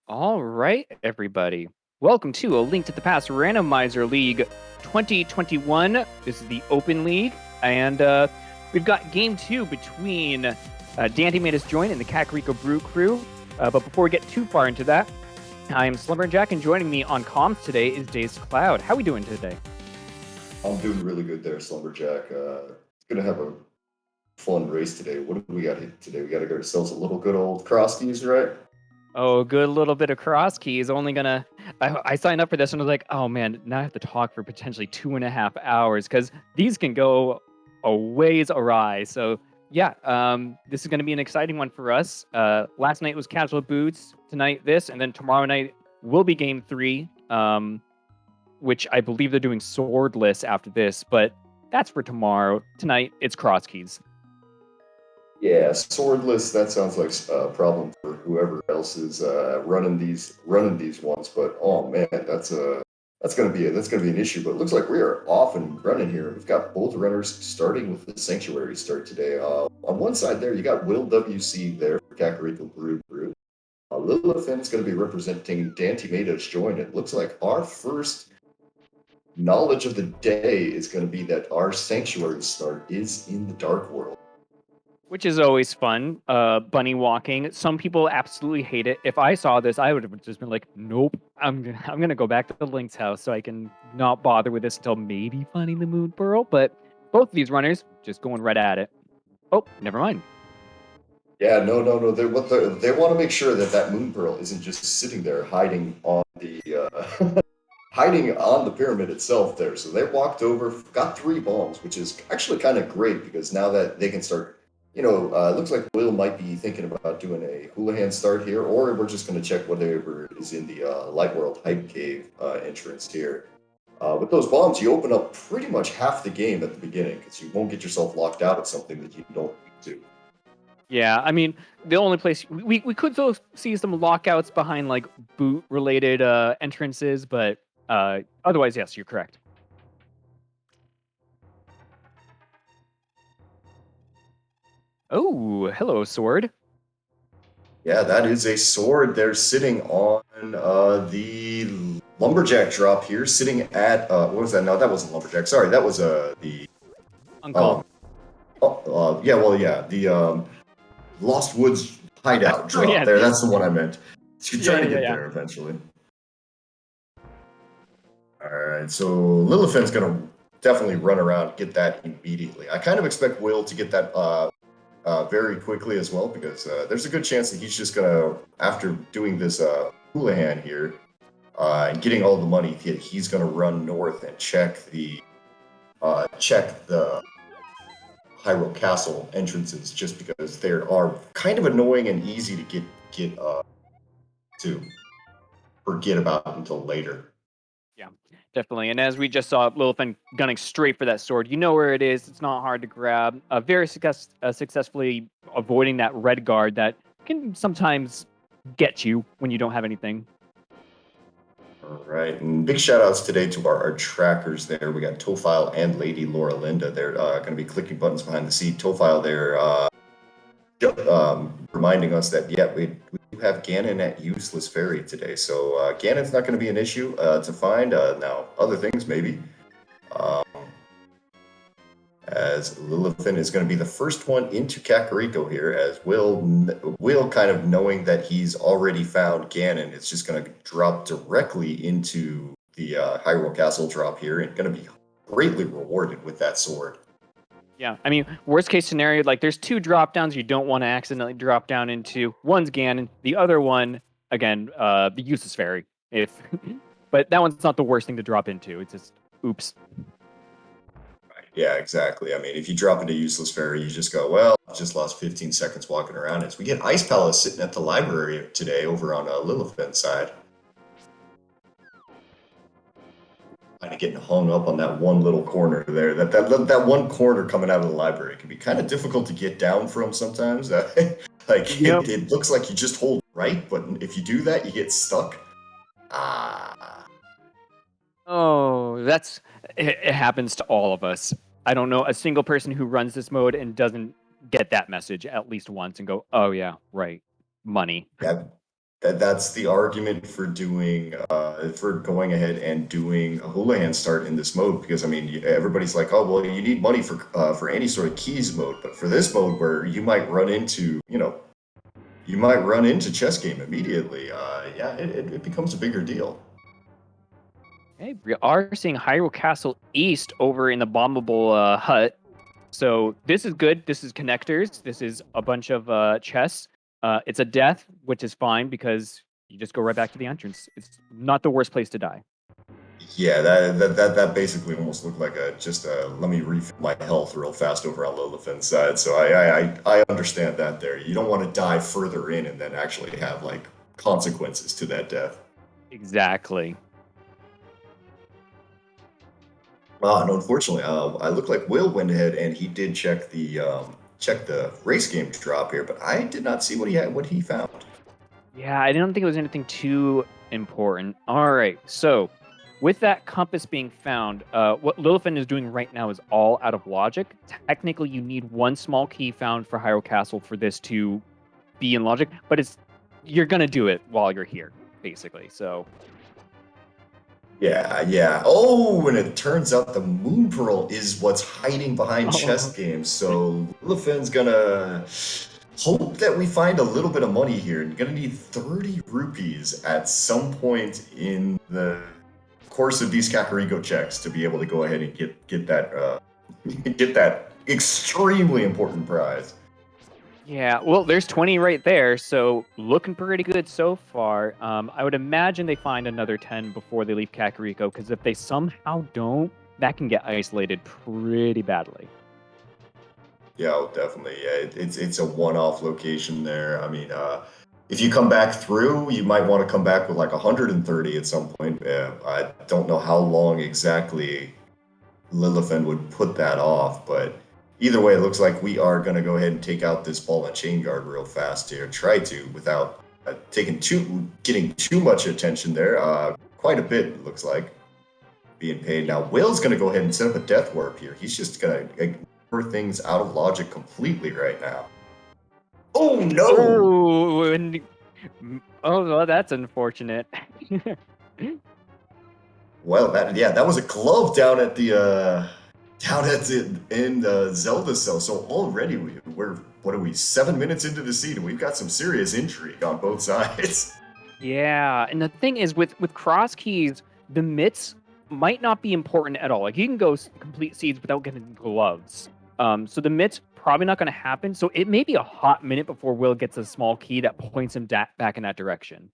All right, everybody. Welcome to A Link to the Past Randomizer League 2021. This is the Open League, and we've got Game 2 between Daaanty made us join and the Kakariko Brew crew. But before we get too far into that, I am Slumberjack, and joining me on comms today is Dazed Cloud. How are we doing today? I'm doing really good there, Slumberjack. Gonna have a fun race today. What do we got today? We got to get ourselves a little good old cross keys, right? Oh, good little bit of cross keys. Only gonna. I signed up for this and was like, oh man, now I have to talk for potentially 2.5 hours because these can go a ways awry. So yeah, this is gonna be an exciting one for us. Last night was casual boots. Tonight this, and then tomorrow night will be game 3. Which I believe they're doing swordless after this, but that's for tomorrow. Tonight it's cross keys. Yeah, swordless. That sounds like a problem for whoever else is running these ones. But oh man, that's gonna be an issue. But it looks like we are off and running here. We've got both runners starting with the sanctuary start today. On one side there, you got willwc there for Kakariko Brew. Lillifen is going to be representing Daaanty made us join. It looks like our first knowledge of the day is going to be that our sanctuary start is in the dark world. Which is always fun. Bunny walking. Some people absolutely hate it. If I saw this, I would have just been like, "Nope, I'm gonna go back to the Link's house so I can not bother with this until maybe finding the Moon Pearl." But both of these runners just going right at it. Oh, never mind. Yeah, no. They want to make sure that that moon pearl isn't just sitting there hiding on the hiding on the pyramid itself there. So they walked over, got 3 bombs, which is actually kind of great because now that they can start. It looks like Will might be thinking about doing a Houlihan start here, or we're just going to check whatever is in the Light World Hype Cave entrance here. With those bombs, you open up pretty much half the game at the beginning because you won't get yourself locked out at something that you don't need to. Yeah, I mean, the only place we could still see some lockouts behind like boot related entrances, but otherwise, yes, you're correct. Oh, hello, sword. Yeah, that is a sword. They're sitting on the lumberjack drop here, sitting at what was that? No, that wasn't lumberjack. Sorry, that was the Uncalled. the Lost Woods hideout Oh drop yeah, there. That's the one I meant. You're yeah, trying to yeah, get yeah. there eventually. All right, so Lilifen's gonna definitely run around, get that immediately. I kind of expect Will to get that very quickly as well because there's a good chance that he's just gonna, after doing this Houlihan here and getting all the money, he's gonna run north and check the Hyrule Castle entrances just because they are kind of annoying and easy to to forget about until later. Yeah, definitely. And as we just saw, Lillifen gunning straight for that sword. You know where it is. It's not hard to grab. Very successfully avoiding that red guard that can sometimes get you when you don't have anything. All right, and big shout outs today to our trackers there. We got Tofile and Lady Laura Linda. They're going to be clicking buttons behind the seat. Tofile there reminding us that, yeah, we do have Ganon at Useless Fairy today. So Ganon's not going to be an issue to find. Now, other things maybe. Um, as Lillifen is going to be the first one into Kakariko here, as Will kind of knowing that he's already found Ganon, it's just going to drop directly into the Hyrule Castle drop here and going to be greatly rewarded with that sword. Yeah, I mean, worst case scenario, like there's 2 drop downs you don't want to accidentally drop down into. One's Ganon, the other one, again, the Useless Fairy. If, but that one's not the worst thing to drop into. It's just, oops. Yeah, exactly. I mean, if you drop into Useless Fairy, you just go, well, I just lost 15 seconds walking around. As we get Ice Palace sitting at the library today over on Lilifen's side. Kind of getting hung up on that one little corner there. That one corner coming out of the library can be kind of difficult to get down from sometimes. Yep. It looks like you just hold right, but if you do that, you get stuck. Ah. Oh, it happens to all of us. I don't know a single person who runs this mode and doesn't get that message at least once and go, "Oh yeah, right, money." Yeah, That's the argument for doing for going ahead and doing a Houlihan start in this mode, because I mean everybody's like, oh well, you need money for any sort of keys mode, but for this mode where you might run into chess game immediately, yeah, it becomes a bigger deal. Hey, we are seeing Hyrule Castle East over in the bombable hut. So this is good. This is connectors. This is a bunch of chests. It's a death, which is fine because you just go right back to the entrance. It's not the worst place to die. Yeah, that basically almost looked like let me refill my health real fast over on Lilifen's side. So I understand that there. You don't want to die further in and then actually have like consequences to that death. Exactly. And unfortunately, I look like Will went ahead and he did check the race game drop here, but I did not see what he found. Yeah, I didn't think it was anything too important. All right, so with that compass being found, what Lillifen is doing right now is all out of logic. Technically, you need one small key found for Hyrule Castle for this to be in logic, but you're gonna do it while you're here, basically. So Yeah. Oh, and it turns out the Moon Pearl is what's hiding behind chess oh, games. So Lilifen's gonna hope that we find a little bit of money here. You're gonna need 30 rupees at some point in the course of these Kakariko checks to be able to go ahead and get that get that extremely important prize. yeah, well, there's 20 right there, so looking pretty good so far. I would imagine they find another 10 before they leave Kakariko, because if they somehow don't, that can get isolated pretty badly. Yeah, oh, definitely. Yeah, it's a one-off location there. I mean, if you come back through, you might want to come back with like 130 at some point. I don't know how long exactly Lillifen would put that off, but either way, it looks like we are going to go ahead and take out this ball and chain guard real fast here. Try to without getting too much attention there. Quite a bit, it looks like, being paid. Now, Will's going to go ahead and set up a death warp here. He's just going to ignore things out of logic completely right now. Oh no! Oh, oh, well, that's unfortunate. Well, that was a glove down at in the Zelda cell. So already we're what are we 7 minutes into the scene, and we've got some serious intrigue on both sides. Yeah, and the thing is, with cross keys, the mitts might not be important at all. Like you can go complete seeds without getting gloves. So the mitts probably not going to happen. So it may be a hot minute before Will gets a small key that points him back in that direction.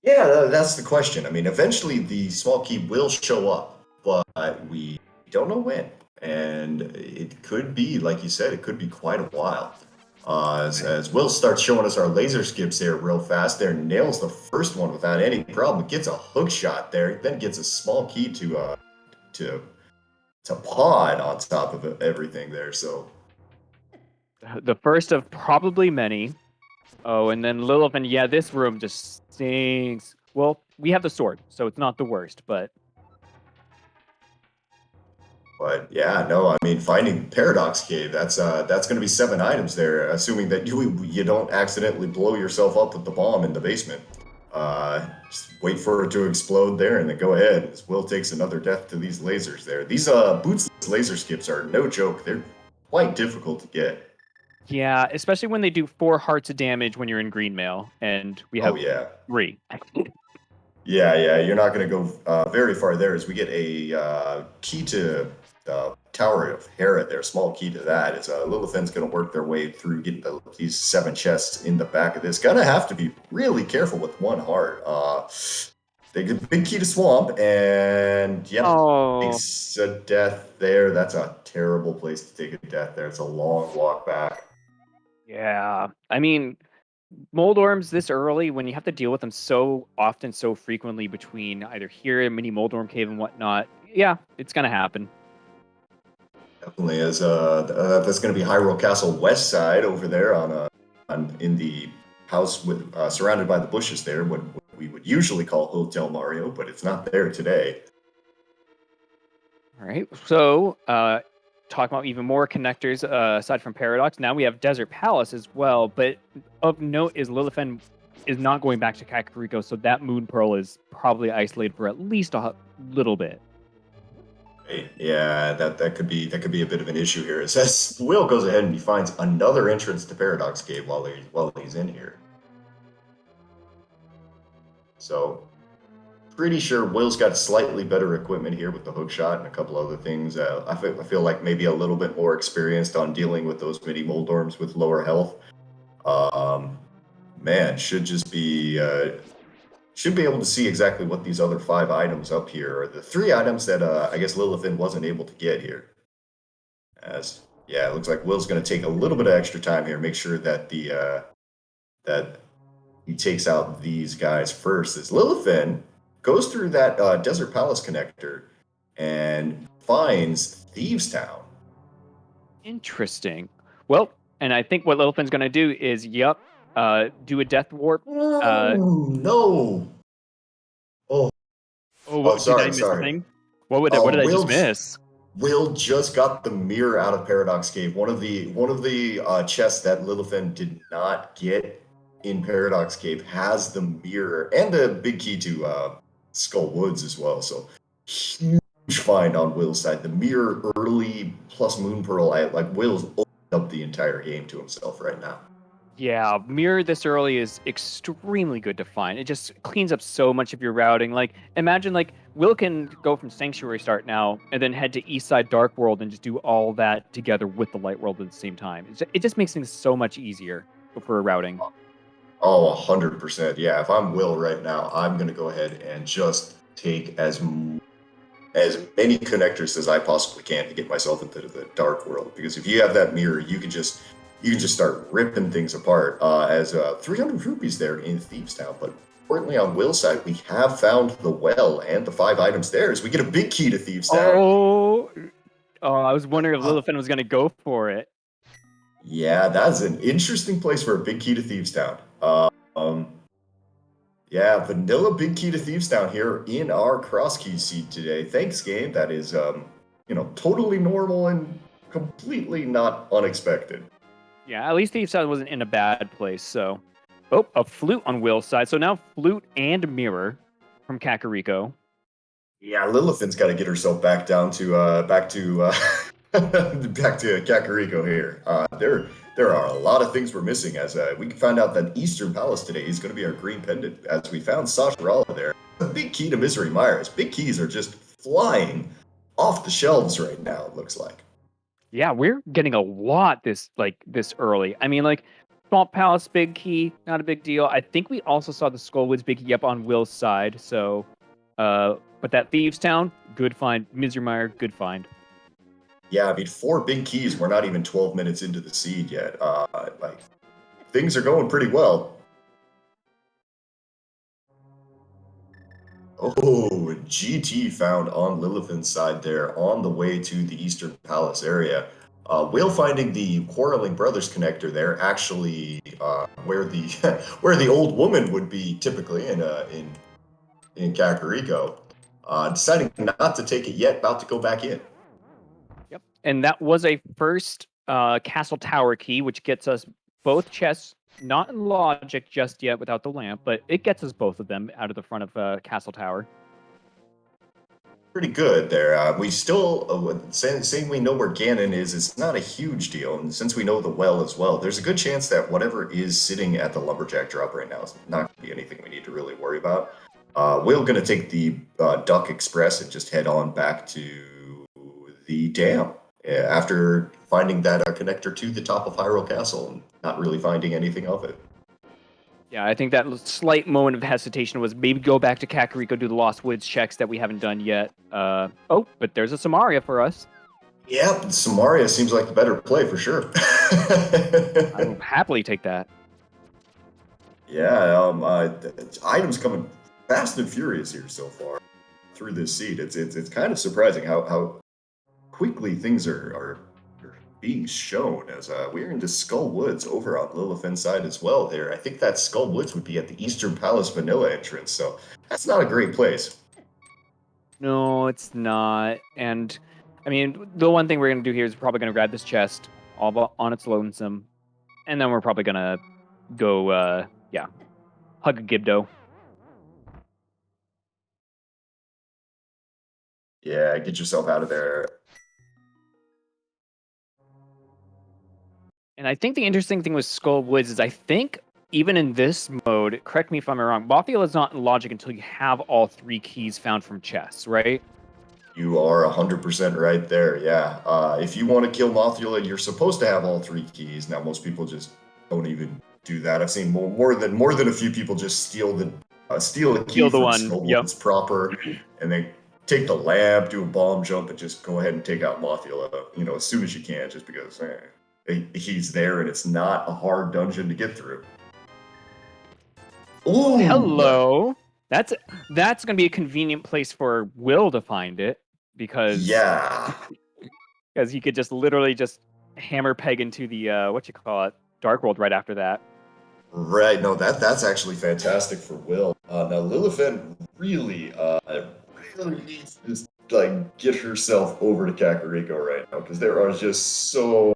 Yeah, that's the question. I mean, eventually the small key will show up, but we don't know when. And it could be, like you said, it could be quite a while. As Will starts showing us our laser skips there real fast, there nails the first one without any problem. Gets a hook shot there, then gets a small key to pod on top of everything there. So The first of probably many. Oh, and then Lillifen, yeah, this room just stinks. Well, we have the sword, so it's not the worst, but But yeah, no, I mean finding Paradox Cave, that's going to be 7 items there, assuming that you don't accidentally blow yourself up with the bomb in the basement. Just wait for it to explode there, and then go ahead. As Will takes another death to these lasers there. These bootsless laser skips are no joke. They're quite difficult to get. yeah, especially when they do 4 hearts of damage when you're in green mail, and we Oh have yeah, 3. yeah. You're not going to go very far there, as we get a key to Tower of Hera there, small key to that. Is Lilifen's going to work their way through getting these 7 chests in the back of this. Gonna have to be really careful with one heart. They get big key to Swamp, and yep, Oh, takes a death there. That's a terrible place to take a death there. It's a long walk back. yeah. I mean, Moldorms this early, when you have to deal with them so often, so frequently between either here and Mini Moldorm Cave and whatnot, yeah, it's gonna happen. Definitely, as that's going to be Hyrule Castle West side over there on in the house with surrounded by the bushes there, what we would usually call Hotel Mario, but it's not there today. All right. So, talking about even more connectors aside from Paradox, now we have Desert Palace as well. But of note is Lillifen is not going back to Kakariko, so that Moon Pearl is probably isolated for at least a little bit. Yeah, that could be a bit of an issue here. It says Will goes ahead and he finds another entrance to Paradox Cave while he's in here. So pretty sure Will's got slightly better equipment here with the hook shot and a couple other things. I feel like maybe a little bit more experienced on dealing with those mini Moldorms with lower health. Man, should be able to see exactly what these other 5 items up here are. The 3 items that I guess Lillifen wasn't able to get here. As yeah, it looks like Will's going to take a little bit of extra time here, make sure that that he takes out these guys first. As Lillifen goes through that Desert Palace connector and finds Thieves Town. Interesting. Well, and I think what Lillifin's going to do is, do a death warp. Oh no! Did I miss something? What did I just miss? Will just got the mirror out of Paradox Cave. One of the chests that Lillifen did not get in Paradox Cave has the mirror and the big key to Skull Woods as well. So huge find on Will's side. The mirror early plus Moon Pearl. Will's opened up the entire game to himself right now. Yeah, mirror this early is extremely good to find. It just cleans up so much of your routing. Like, imagine, like, Will can go from Sanctuary start now and then head to Eastside Dark World and just do all that together with the Light World at the same time. It just makes things so much easier for routing. Oh, 100%. Yeah, if I'm Will right now, I'm going to go ahead and just take as many connectors as I possibly can to get myself into the Dark World. Because if you have that mirror, you can just start ripping things apart. As 300 rupees there in Thieves Town, but importantly on Will's side, we have found the well and the 5 items there, as we get a big key to Thieves Town. Oh, I was wondering if Lillifen was going to go for it. Yeah, that's an interesting place for a big key to Thieves Town. Yeah, vanilla big key to Thieves Town here in our cross key seed today. Thanks, game. That is, totally normal and completely not unexpected. Yeah, at least Thieves Town wasn't in a bad place. So, a flute on Will's side. So now flute and mirror from Kakariko. Yeah, Lillifen's got to get herself back down to back to Kakariko here. There are a lot of things we're missing, as we can find out that Eastern Palace today is going to be our green pendant, as we found Sasharala there. A big key to Misery Myers. Big keys are just flying off the shelves right now, it looks like. Yeah, we're getting a lot this early. I mean, like, Swamp Palace big key, not a big deal. I think we also saw the Skullwoods big key up on Will's side. So, but that Thieves Town, good find. Misery Mire, good find. Yeah, I mean, 4 big keys. We're not even 12 minutes into the seed yet. Things are going pretty well. Oh, GT found on Lillifen's side there on the way to the Eastern Palace area. Will finding the Quarreling Brothers connector there, actually where the where the old woman would be typically in Kakariko. Deciding not to take it yet, about to go back in. Yep, and that was a first Castle Tower key, which gets us both chests. Not in logic just yet without the lamp, but it gets us both of them out of the front of Castle Tower. Pretty good there. We still, saying we know where Ganon is, it's not a huge deal. And since we know the well as well, there's a good chance that whatever is sitting at the Lumberjack drop right now is not going to be anything we need to really worry about. We're going to take the Duck Express and just head on back to the dam after finding that connector to the top of Hyrule Castle and not really finding anything of it. Yeah, I think that slight moment of hesitation was maybe go back to Kakariko, do the Lost Woods checks that we haven't done yet. But there's a Samaria for us. Yeah, Samaria seems like the better play for sure. I will happily take that. Yeah, items coming fast and furious here so far through this seed. It's kind of surprising how quickly things are being shown, as we're into Skull Woods over on Lillifen's side as well there. I think that Skull Woods would be at the Eastern Palace vanilla entrance, so that's not a great place. No, it's not. And, I mean, the one thing we're going to do here is probably going to grab this chest all on its lonesome, and then we're probably going to go, Hug a Gibdo. Yeah, get yourself out of there. And I think the interesting thing with Skull Woods is I think even in this mode, correct me if I'm wrong, Mothfield is not in logic until you have all 3 keys found from chests, right? You are 100% right there. Yeah. If you want to kill Mothula, you're supposed to have all 3 keys. Now, most people just don't even do that. I've seen more than a few people just steal a key Steal the from one, yep. Skullwoods proper, and they take the lamp, do a bomb jump, and just go ahead and take out Mothula. As soon as you can, just because he's there and it's not a hard dungeon to get through. Ooh. Hello. That's gonna be a convenient place for Will to find it because he could just literally just hammer peg into the what you call it, Dark World right after that. Right. No, that's actually fantastic for Will. Now Lillifen really needs to get herself over to Kakariko right now because there are just so.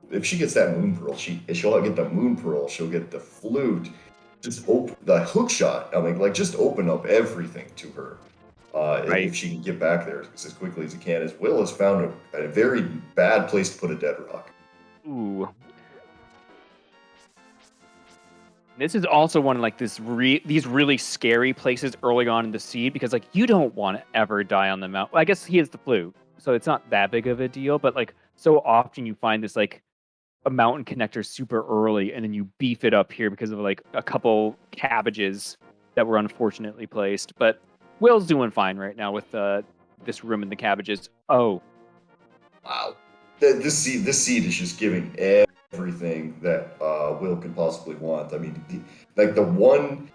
If she gets that moon pearl, she'll get the moon pearl. She'll get the flute. Just open the hook shot. I mean, just open up everything to her. Right. If she can get back there as quickly as he can, as Will has found a very bad place to put a dead rock. Ooh. This is also one of these really scary places early on in the seed because you don't want to ever die on the mountain. Well, I guess he has the flute, so it's not that big of a deal. But so often you find this a mountain connector super early, and then you beef it up here because of a couple cabbages that were unfortunately placed. But Will's doing fine right now with this room and the cabbages. Oh, wow! This seed is just giving everything that Will can possibly want. I mean, the one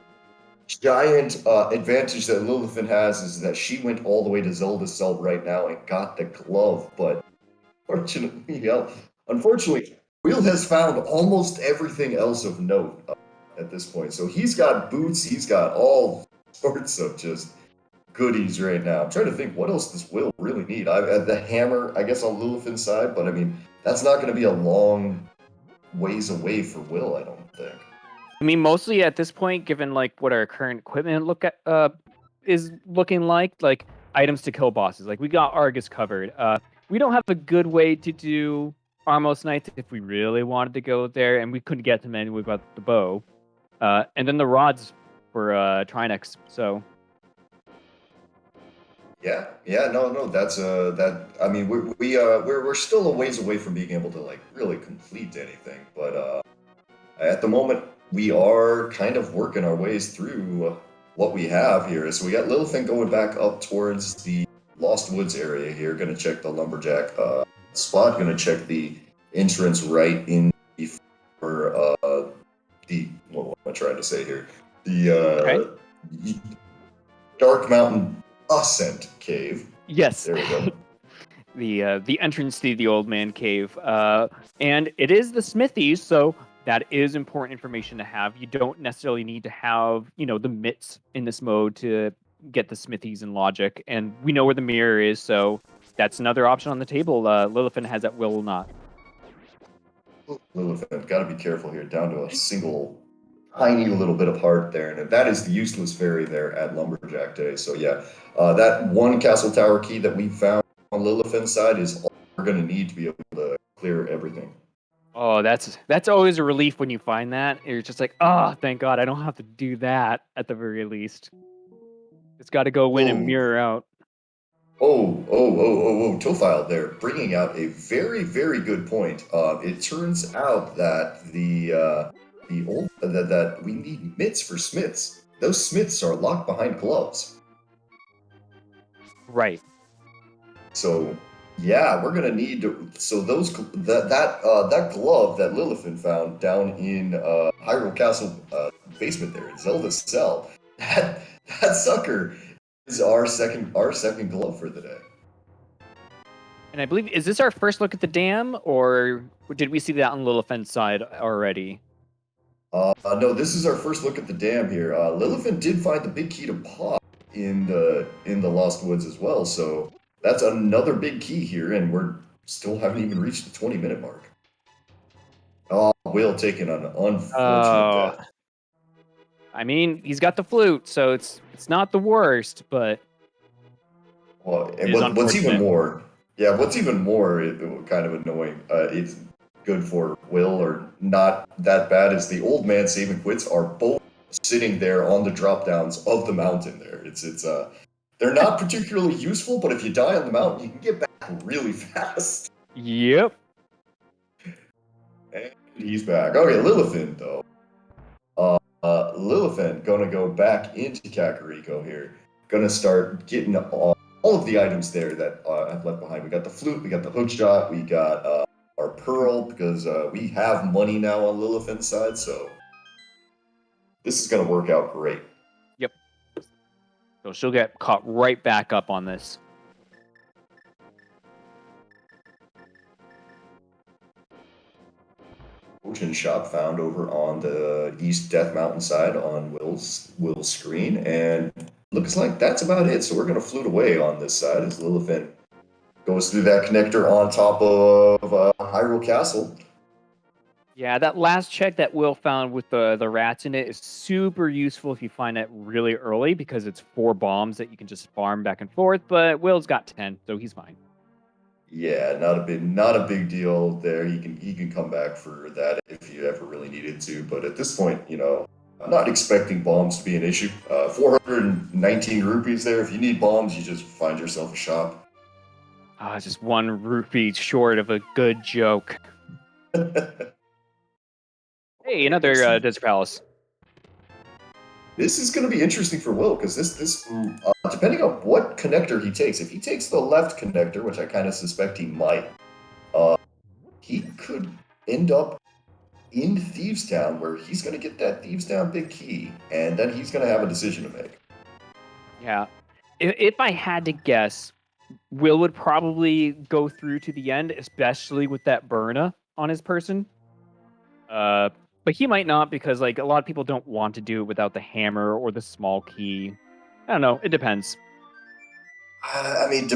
giant advantage that Lillifen has is that she went all the way to Zelda's cell right now and got the glove. But unfortunately, Will has found almost everything else of note at this point. So he's got boots, he's got all sorts of just goodies right now. I'm trying to think, what else does Will really need? The hammer, I guess, on Lillifen's side, but I mean, that's not going to be a long ways away for Will, I don't think. I mean, mostly at this point, given what our current equipment is looking like items to kill bosses. We got Argus covered. We don't have a good way to do Armos Knights if we really wanted to go there, and we couldn't get them anyway without the bow. And then the rods for Trinex. So No, that's that. I mean, we're still a ways away from being able to really complete anything, but at the moment we are kind of working our ways through what we have here. So we got Lillifen going back up towards the Lost Woods area here. Going to check the lumberjack spot. Going to check the entrance right in for what am I trying to say here? The Dark Mountain Ascent Cave. Yes. There we go. The entrance to the Old Man Cave, and it is the smithies, so that is important information to have. You don't necessarily need to have the mitts in this mode to get the smithies and logic, and we know where the mirror is, so that's another option on the table. Lillifen has that will not. Lillifen, got to be careful here. Down to a single tiny little bit of heart there, and that is the useless fairy there at Lumberjack Day. So yeah, that one castle tower key that we found on Lillifen's side is all we're going to need to be able to clear everything. Oh, that's always a relief when you find that. You're just oh, thank God, I don't have to do that at the very least. It's got to go win and mirror out. Tofile there, bringing out a very, very good point. It turns out that that we need mitts for smiths. Those smiths are locked behind gloves. Right. So yeah, we're gonna need to. So that glove that Lillifen found down in Hyrule Castle basement there in Zelda's cell. That sucker is our second glove for the day. And I believe, is this our first look at the dam, or did we see that on Lillifen's side already? No, this is our first look at the dam here. Lillifen did find the big key to pop in the Lost Woods as well, so that's another big key here, and we're still haven't even reached the 20-minute mark. Oh, Will taking an unfortunate death. I mean, he's got the flute, so it's not the worst, but Well, it and is what's even unfortunate. more, yeah, what's even more kind of annoying, it's good for Will or not that bad is the old man saving quits are both sitting there on the drop downs of the mountain there. They're not particularly useful, but if you die on the mountain, you can get back really fast. Yep. And he's back. Okay, Lillifen though. Lillifen gonna go back into Kakariko here. Gonna start getting all of the items there that I've left behind. We got the flute, we got the hook shot, we got our pearl because we have money now on Lillifen's side, so this is gonna work out great. Yep. So she'll get caught right back up on this. Potion shop found over on the East Death Mountain side on Will's screen, and looks like that's about it. So we're gonna flute away on this side as Lillifen goes through that connector on top of Hyrule Castle. Yeah, that last check that Will found with the rats in it is super useful if you find it really early because it's 4 bombs that you can just farm back and forth. But Will's got 10, so he's fine. Yeah, not a big deal there. He can come back for that if you ever really needed to. But at this point, I'm not expecting bombs to be an issue. 419 rupees there. If you need bombs, you just find yourself a shop. Just 1 rupee short of a good joke. Hey, another Desert Palace. This is going to be interesting for Will because this depending on what connector he takes. If he takes the left connector, which I kind of suspect he might, he could end up in Thieves Town, where he's going to get that Thieves Town big key, and then he's going to have a decision to make. Yeah. If I had to guess, Will would probably go through to the end, especially with that Burna on his person. But he might not because like a lot of people don't want to do it without the hammer or the small key. I don't know. It depends. I mean,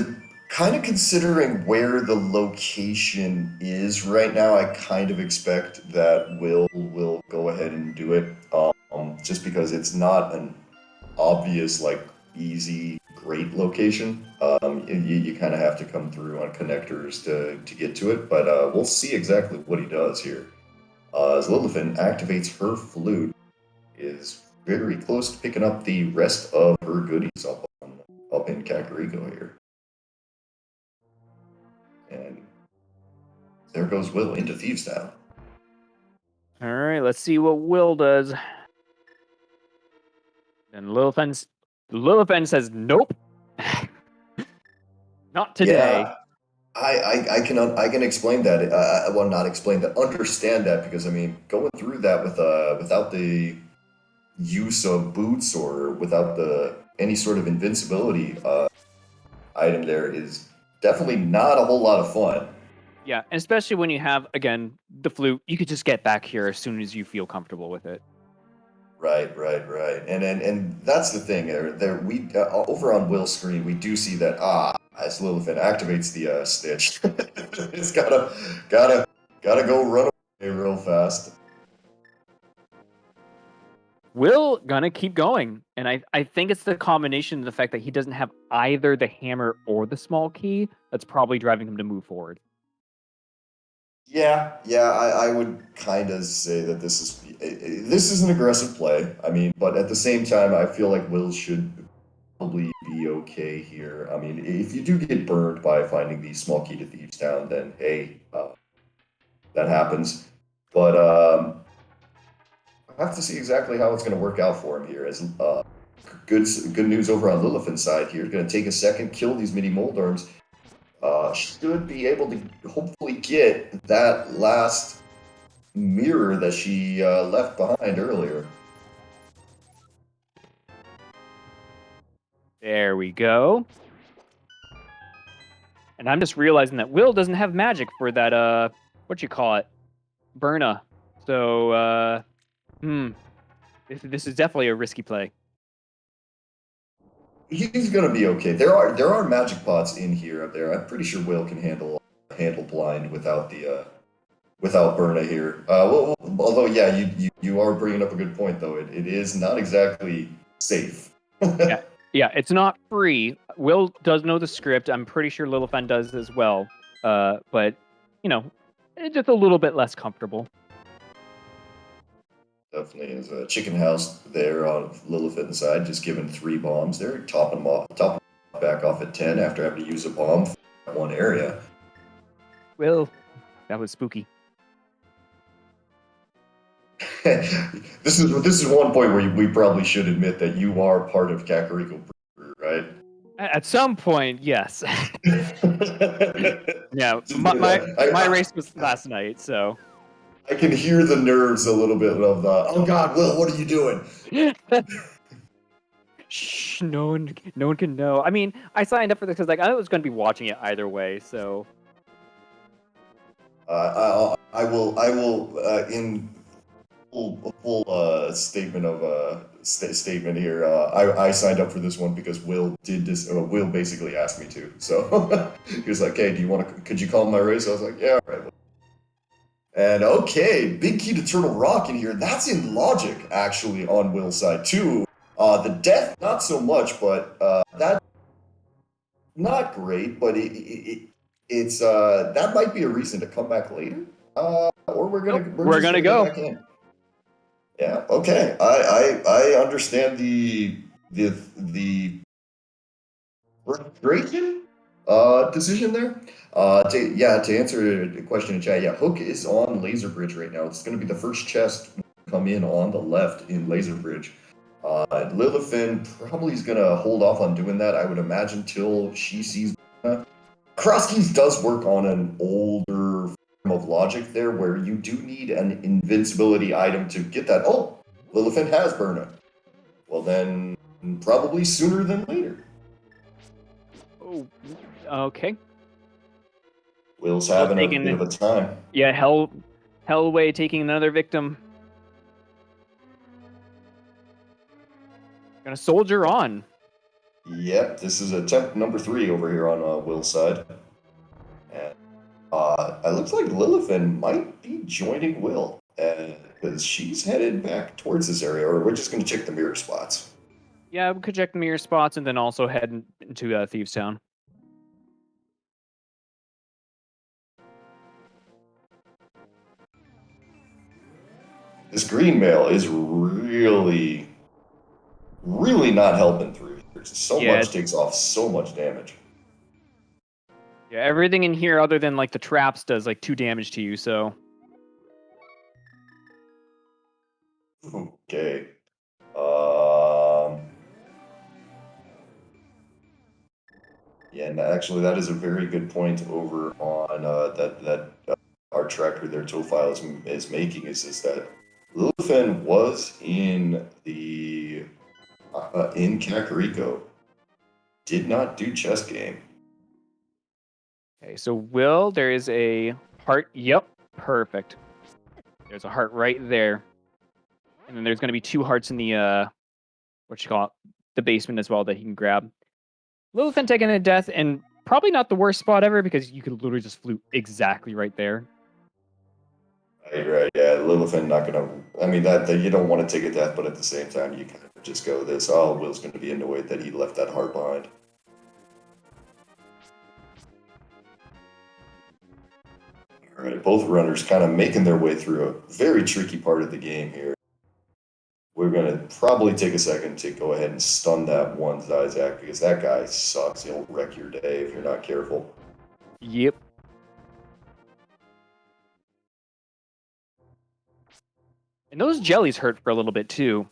kind of considering where the location is right now, I kind of expect that will go ahead and do it. Just because it's not an obvious, like, easy, great location. You kind of have to come through on connectors to get to it, but we'll see exactly what he does here. As Lillifen activates her flute, is very close to picking up the rest of her goodies up in Kakariko here. And there goes Will into Thieves Town. All right, let's see what Will does. And Lillifen says, "Nope, not today." Yeah, I can explain that. Well, not explain that. Understand that because I mean, going through that without the use of boots or without the any sort of invincibility item there is definitely not a whole lot of fun. Yeah, and especially when you have again the flute, you could just get back here as soon as you feel comfortable with it. Right. And that's the thing. There we over on Will's screen, we do see that as Lillifen activates the stitch, it's gotta go run away real fast. Will gonna keep going, and I think it's the combination of the fact that he doesn't have either the hammer or the small key that's probably driving him to move forward. Yeah, I would kind of say that this is an aggressive play. I mean, but at the same time, I feel like Will should probably be okay here. I mean, if you do get burned by finding the small key to Thieves Town, then hey, that happens. But I have to see exactly how it's going to work out for him here. As good news over on Lillifen's side here, going to take a second, kill these mini Moldarms. Should be able to hopefully get that last mirror that she left behind earlier. There we go. And I'm just realizing that Will doesn't have magic for that what you call it? Burna. So this is definitely a risky play. He's going to be okay. There are magic pots in here up there. I'm pretty sure Will can handle blind without without Berna here. Although, yeah, you are bringing up a good point, though. It is not exactly safe. Yeah, yeah, it's not free. Will does know the script. I'm pretty sure Lillifen does as well. But it's just a little bit less comfortable. Definitely is a chicken house there on Lillifen side, just giving 3 bombs. They're topping them off, back off at 10 after having to use a bomb for one area. Will, that was spooky. This is one point where we probably should admit that you are part of Kakariko Brew, right? At some point, yes. Yeah, I, my I, race was last night, so. I can hear the nerves a little bit of the, oh God, Will, what are you doing? Shh, no one can know. I mean, I signed up for this because I was going to be watching it either way, so. I will in full statement of statement here. I signed up for this one because Will did this. Will basically asked me to. So he was like, "Hey, could you call my race?" I was like, "Yeah, all right." And okay, big key to Turtle Rock in here. That's in logic actually on Will's side too. The death not so much, but that not great. But it's that might be a reason to come back later. Or we're just gonna gonna go back in. Yeah. Okay. I understand the frustration decision there. To answer the question in chat, yeah, Hook is on Laser Bridge right now. It's going to be the first chest to come in on the left in Laser Bridge. Lillifen probably is going to hold off on doing that. I would imagine till she sees. Crosskeys does work on an older form of logic there, where you do need an invincibility item to get that. Oh, Lillifen has Burna. Well, then probably sooner than later. Oh, okay. Will's having a bit of a time. Yeah, Hellway taking another victim. Gonna soldier on. Yep, this is attempt number 3 over here on Will's side. And it looks like Lillifen might be joining Will, because she's headed back towards this area, or we're just going to check the mirror spots. Yeah, we could check the mirror spots and then also head into Thieves Town. This green mail is really not helping through here. Much takes off so much damage. Yeah, everything in here other than like the traps does like 2 damage to you, so. Okay. Yeah, and actually that is a very good point over on that our tracker there, Tofile is making, is that Lillifen was in the in Kakariko, did not do chess game. Okay, so Will, there is a heart. Yep, perfect. There's a heart right there. And then there's going to be 2 hearts in the, the basement as well that he can grab. Lillifen taking a death, and probably not the worst spot ever because you could literally just flute exactly right there. Right, yeah, Lillifen not gonna. I mean that you don't want to take a death, but at the same time you kind of just go this. Oh, Will's going to be annoyed that he left that heart behind. All right, both runners kind of making their way through a very tricky part of the game here. We're going to probably take a second to go ahead and stun that one Zizak, because that guy sucks. He'll wreck your day if you're not careful. Yep. And those jellies hurt for a little bit too.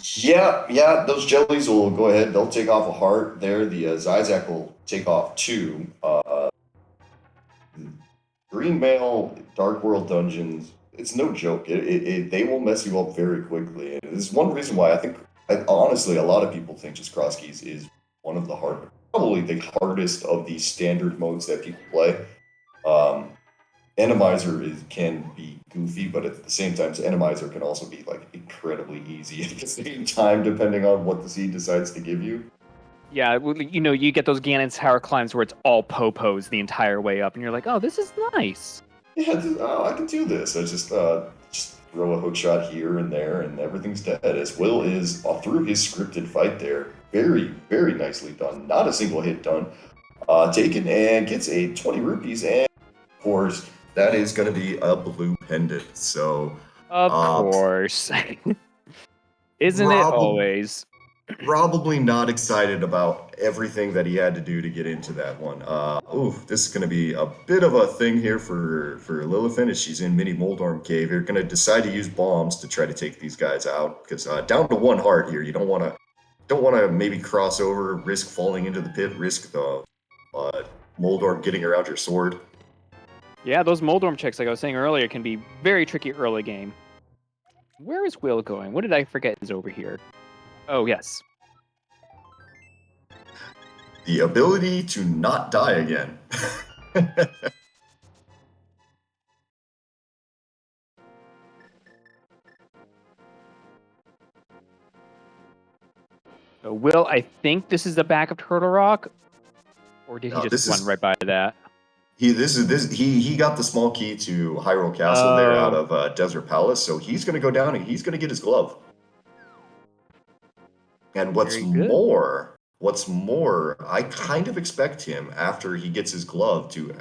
Yeah, those jellies will go ahead. They'll take off a heart there. The Zizak will take off 2. Green Mail, Dark World Dungeons, it's no joke. They will mess you up very quickly. And this is one reason why I think, honestly, a lot of people think just cross keys is one of the probably the hardest of the standard modes that people play. Enemizer can be goofy, but at the same time, Enemizer can also be like incredibly easy at the same time, depending on what the seed decides to give you. Yeah, you get those Ganon Tower climbs where it's all popos the entire way up, and you're like, oh, this is nice. Yeah, I can do this. I just throw a hook shot here and there, and everything's dead. As Will is through his scripted fight there, very, very nicely done. Not a single hit done. Taken and gets a 20 rupees, and of course, that is going to be a blue pendant. So, Of uh, course. Isn't it probably always? probably not excited about everything that he had to do to get into that one. This is going to be a bit of a thing here for Lillifen as she's in Mini Moldorm Cave. You're going to decide to use bombs to try to take these guys out because down to one heart here. You don't want to maybe cross over, risk falling into the pit, risk the Moldorm getting around your sword. Yeah, those Moldorm checks, like I was saying earlier, can be very tricky early game. Where is Will going? What did I forget is over here? Oh, yes. The ability to not die again. So Will, I think this is the back of Turtle Rock, or did he No, just this run is right by that? he got the small key to Hyrule Castle there out Oh, of Desert Palace, so he's gonna go down and he's gonna get his glove. And very good. what's more, I kind of expect him after he gets his glove to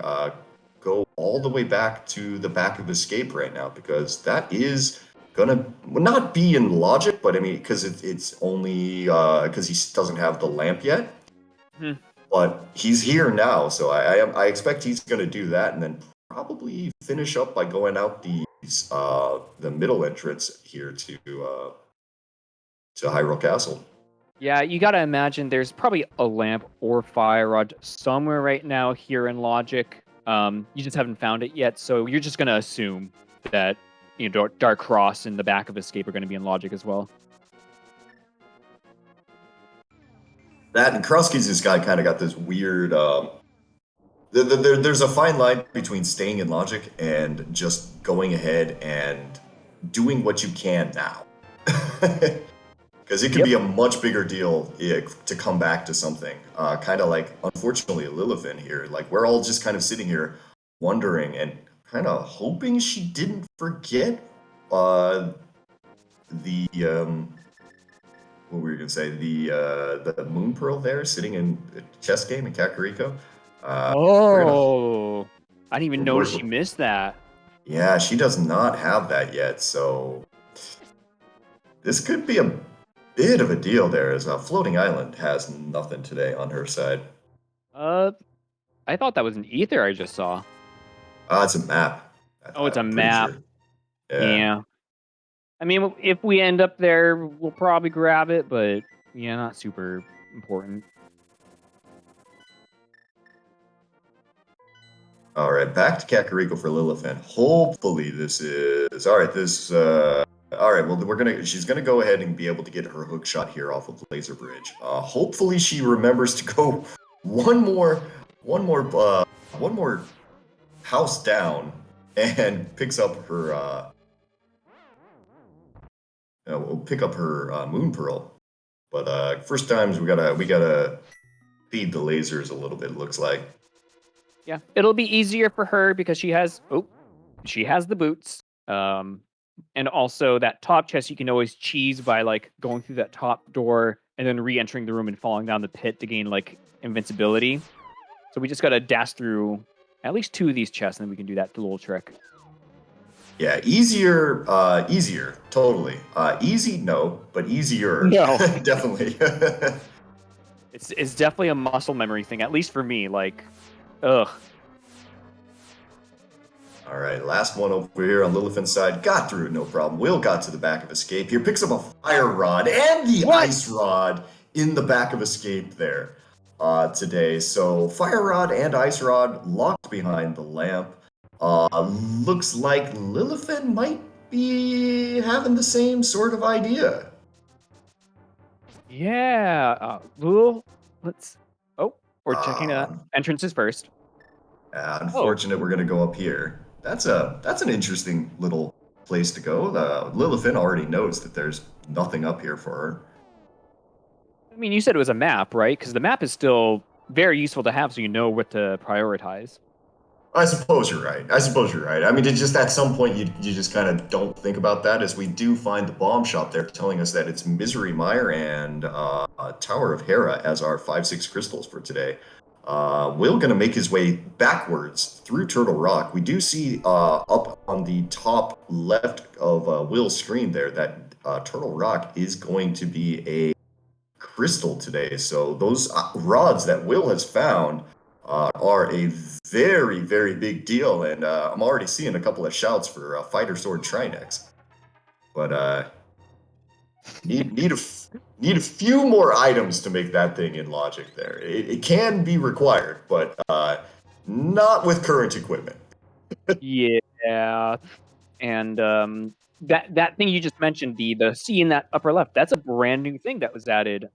go all the way back to the back of Escape right now because that is gonna not be in logic, but I mean because it's only because he doesn't have the lamp yet. Hmm. But he's here now, so I expect he's going to do that, and then probably finish up by going out the middle entrance here to Hyrule Castle. Yeah, you got to imagine there's probably a lamp or fire rod somewhere right now here in Logic. You just haven't found it yet, so you're just gonna assume that Dark Cross and the back of Escape are going to be in Logic as well. That and Krusky's this guy kind of got this weird. There's a fine line between staying in logic and just going ahead and doing what you can now. Because it could Yep. be a much bigger deal to come back to something. Kind of like, unfortunately, Lillifen here. Like, we're all just kind of sitting here wondering and kind of hoping she didn't forget the what were you gonna say? The Moon Pearl there, sitting in a chess game in Kakariko. We're gonna. Oh, I didn't even notice We're, she missed that. yeah, she does not have that yet, so this could be a bit of a deal there, as Floating Island has nothing today on her side. Uh, I thought that was an ether I just saw. It's a map. Oh, it's a I'm pretty map. sure. Yeah. Yeah. I mean, if we end up there, we'll probably grab it, but yeah, not super important. All right, back to Kakariko for Lillifen. Hopefully, this is all right. All right. Well, she's gonna go ahead and be able to get her hook shot here off of the laser bridge. Hopefully, she remembers to go one more, one more, one more house down and picks up her. Will pick up her moon pearl. But first times we gotta feed the lasers a little bit. It looks like. Yeah, it'll be easier for her because she has the boots. And also that top chest you can always cheese by like going through that top door and then re-entering the room and falling down the pit to gain like invincibility. So we just gotta dash through at least two of these chests, and then we can do that little trick. Yeah, easier, totally. Easy, no, but easier, No. definitely. It's definitely a muscle memory thing, at least for me. Like, ugh. All right, last one over here on Lillifin's side. Got through, no problem. Will got to the back of Escape here, picks up a fire rod and the What? ice rod in the back of Escape there today. So fire rod and ice rod locked behind the lamp. Looks like Lillifen might be having the same sort of idea. Yeah. Well, let's. Oh, we're checking Um, entrances first. Oh, Unfortunate, we're gonna go up here. That's an interesting little place to go. Lillifen already knows that there's nothing up here for her. I mean, you said it was a map, right? Because the map is still very useful to have, so you know what to prioritize. I suppose you're right. I suppose you're right. I mean, it just at some point you just kind of don't think about that, as we do find the bomb shop there telling us that it's Misery Mire and Tower of Hera as our 5/6 crystals for today. Will gonna make his way backwards through Turtle Rock. We do see up on the top left of Will's screen there that Turtle Rock is going to be a crystal today. So those rods that Will has found are a very, very big deal, and I'm already seeing a couple of shouts for Fighter Sword Trinex. But need a few more items to make that thing in Logic. There, it can be required, but not with current equipment. Yeah, and that thing you just mentioned, the C in that upper left, that's a brand new thing that was added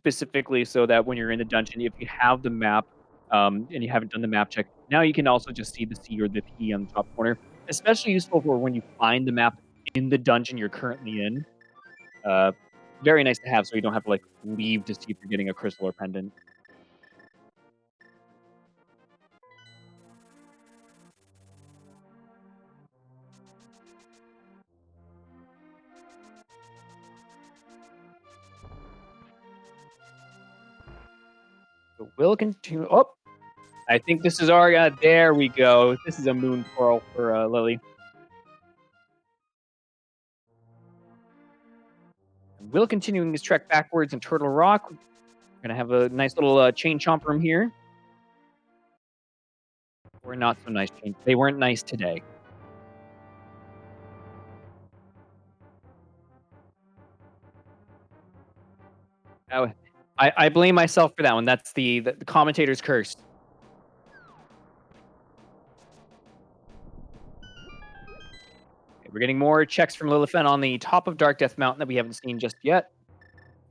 specifically so that when you're in the dungeon, if you have the map and you haven't done the map check, now you can also just see the C or the P on the top corner. Especially useful for when you find the map in the dungeon you're currently in. Very nice to have, so you don't have to like leave to see if you're getting a crystal or pendant. So we'll continue. Oh, I think this is our. There we go. This is a moon pearl for Lily. Will continuing his trek backwards in Turtle Rock. We're gonna have a nice little chain chomp room here. Or not so nice chain. They weren't nice today. Oh, I blame myself for that one. That's the commentator's curse. Okay, we're getting more checks from Lillifen on the top of Dark Death Mountain that we haven't seen just yet.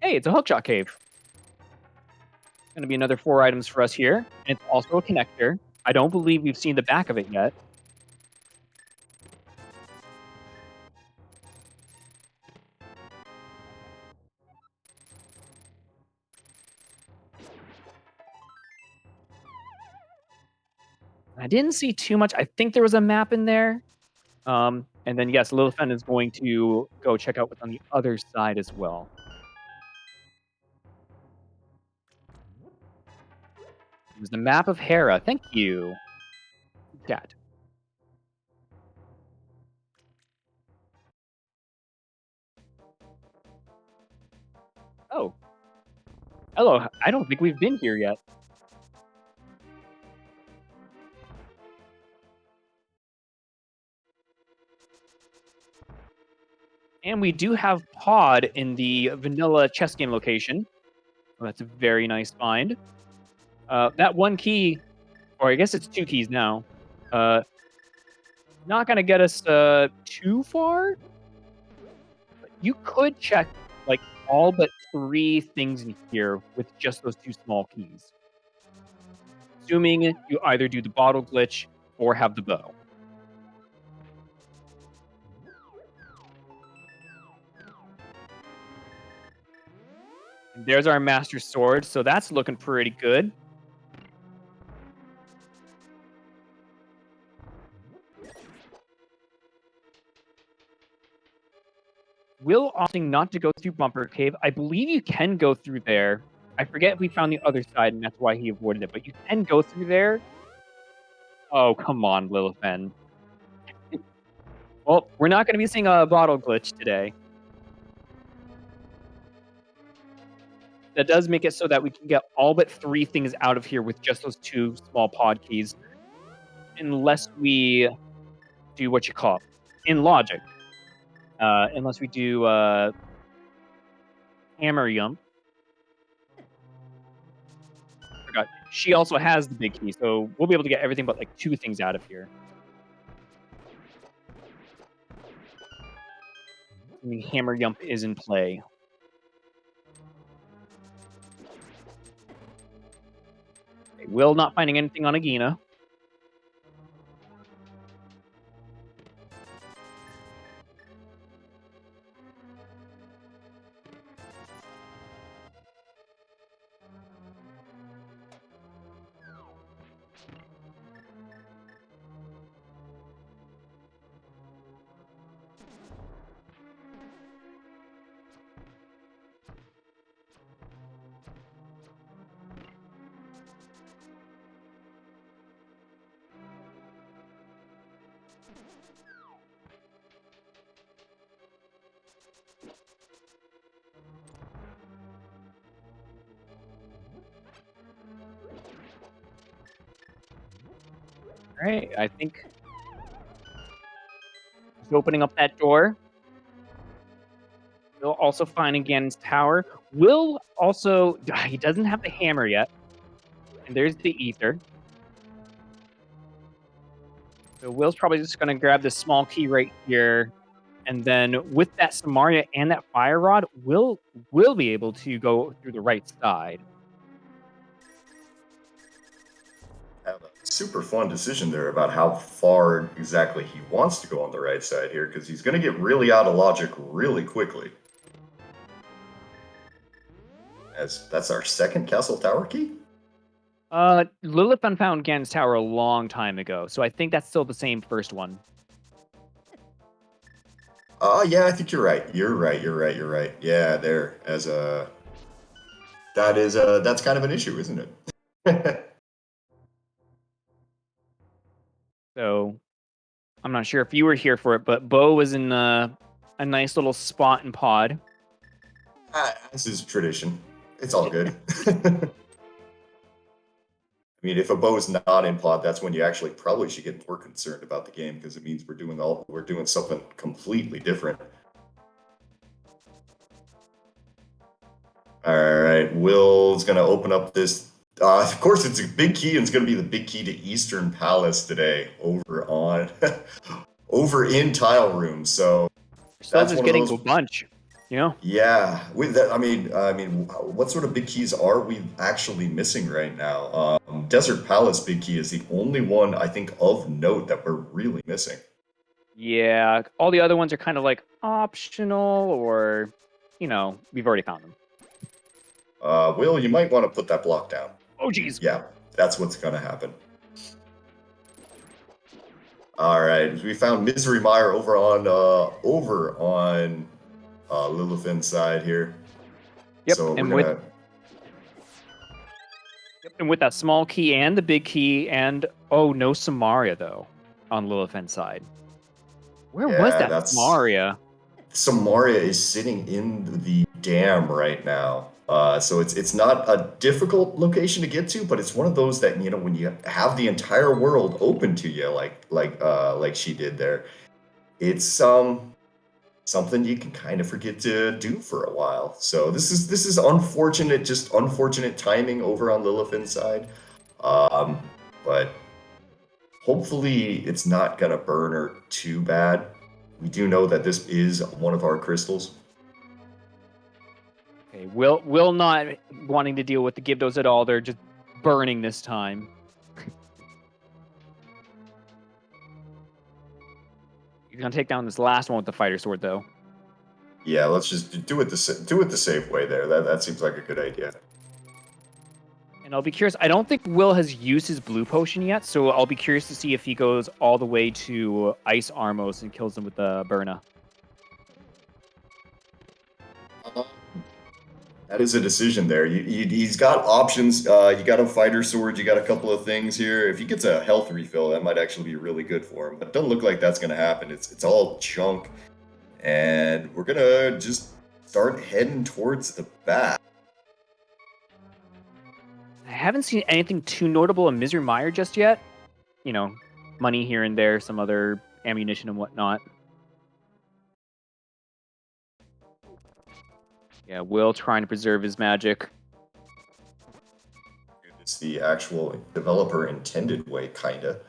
Hey, it's a hookshot cave. Going to be another 4 items for us here. And it's also a connector. I don't believe we've seen the back of it yet. I didn't see too much. I think there was a map in there. And then, yes, Lillifen is going to go check out what's on the other side as well. It was the map of Hera. Thank you, Dad. Oh, hello. I don't think we've been here yet. And we do have Pod in the vanilla chess game location. Oh, that's a very nice find. That one key, or I guess it's 2 keys now, not going to get us too far. But you could check like all but 3 things in here with just those 2 small keys. Assuming you either do the bottle glitch or have the bow. And there's our Master Sword, so that's looking pretty good. Will opting not to go through Bumper Cave. I believe you can go through there. I forget if we found the other side, and that's why he avoided it. But you can go through there. Oh, come on, Lillifen. Well, we're not going to be seeing a bottle glitch today. That does make it so that we can get all but 3 things out of here with just those 2 small pod keys. Unless we do what you call in logic. Unless we do hammer yump. Forgot. She also has the big key, so we'll be able to get everything but like 2 things out of here. I mean, hammer yump is in play. Okay, Will not finding anything on Agina. All right, I think he's opening up that door. Will also finding Ganon's tower. Will also he doesn't have the hammer yet, and there's the ether. So Will's probably just going to grab this small key right here, and then with that Samaria and that fire rod, will be able to go through the right side. Have a super fun decision there about how far exactly he wants to go on the right side here, because he's going to get really out of logic really quickly. As that's our second castle tower key? Lillifen found Ganon's tower a long time ago, so I think that's still the same first one. Yeah, I think you're right. You're right. Yeah, there as a that's kind of an issue, isn't it? So I'm not sure if you were here for it, but Bo was in a nice little spot in pod. This is tradition. It's all good. I mean, if a bow is not in pod, that's when you actually probably should get more concerned about the game, because it means we're doing something completely different. All right, Will's gonna open up this. Of course, it's a big key, and it's gonna be the big key to Eastern Palace today, over on, over in Tile Room. So Still that's just one of getting those. to a bunch, you know? Yeah, with that, I mean, what sort of big keys are we actually missing right now? Desert Palace big key is the only one I think of note that we're really missing. Yeah, all the other ones are kind of like optional, or, you know, we've already found them. Will, you might want to put that block down. Oh, geez. Yeah, that's what's gonna happen. All right, we found Misery Mire over on Lilifen's side here. Yep, So and we're gonna. with that small key and the big key, and oh, no Samaria though on Lilifen's side. Where was Yeah, that that's. Samaria? Samaria is sitting in the dam right now. So it's not a difficult location to get to, but it's one of those that, you know, when you have the entire world open to you, like she did there, it's something you can kind of forget to do for a while. So this is unfortunate, just unfortunate timing over on Lilifen's side. But hopefully it's not gonna burn her too bad. We do know that this is one of our crystals. Okay, Will not wanting to deal with the Gibdos at all. They're just burning this time. He's gonna take down this last one with the fighter sword though. Yeah, let's just do it the safe way there. That seems like a good idea. And I'll be curious. I don't think Will has used his blue potion yet, so I'll be curious to see if he goes all the way to Ice Armos and kills him with the Burna. That is a decision there. He's got options. You got a fighter sword. You got a couple of things here. If he gets a health refill, that might actually be really good for him. But it doesn't look like that's going to happen. It's all chunk. And we're going to just start heading towards the back. I haven't seen anything too notable in Misery Mire just yet. You know, money here and there, some other ammunition and whatnot. Yeah, Will trying to preserve his magic. It's the actual developer intended way, kinda.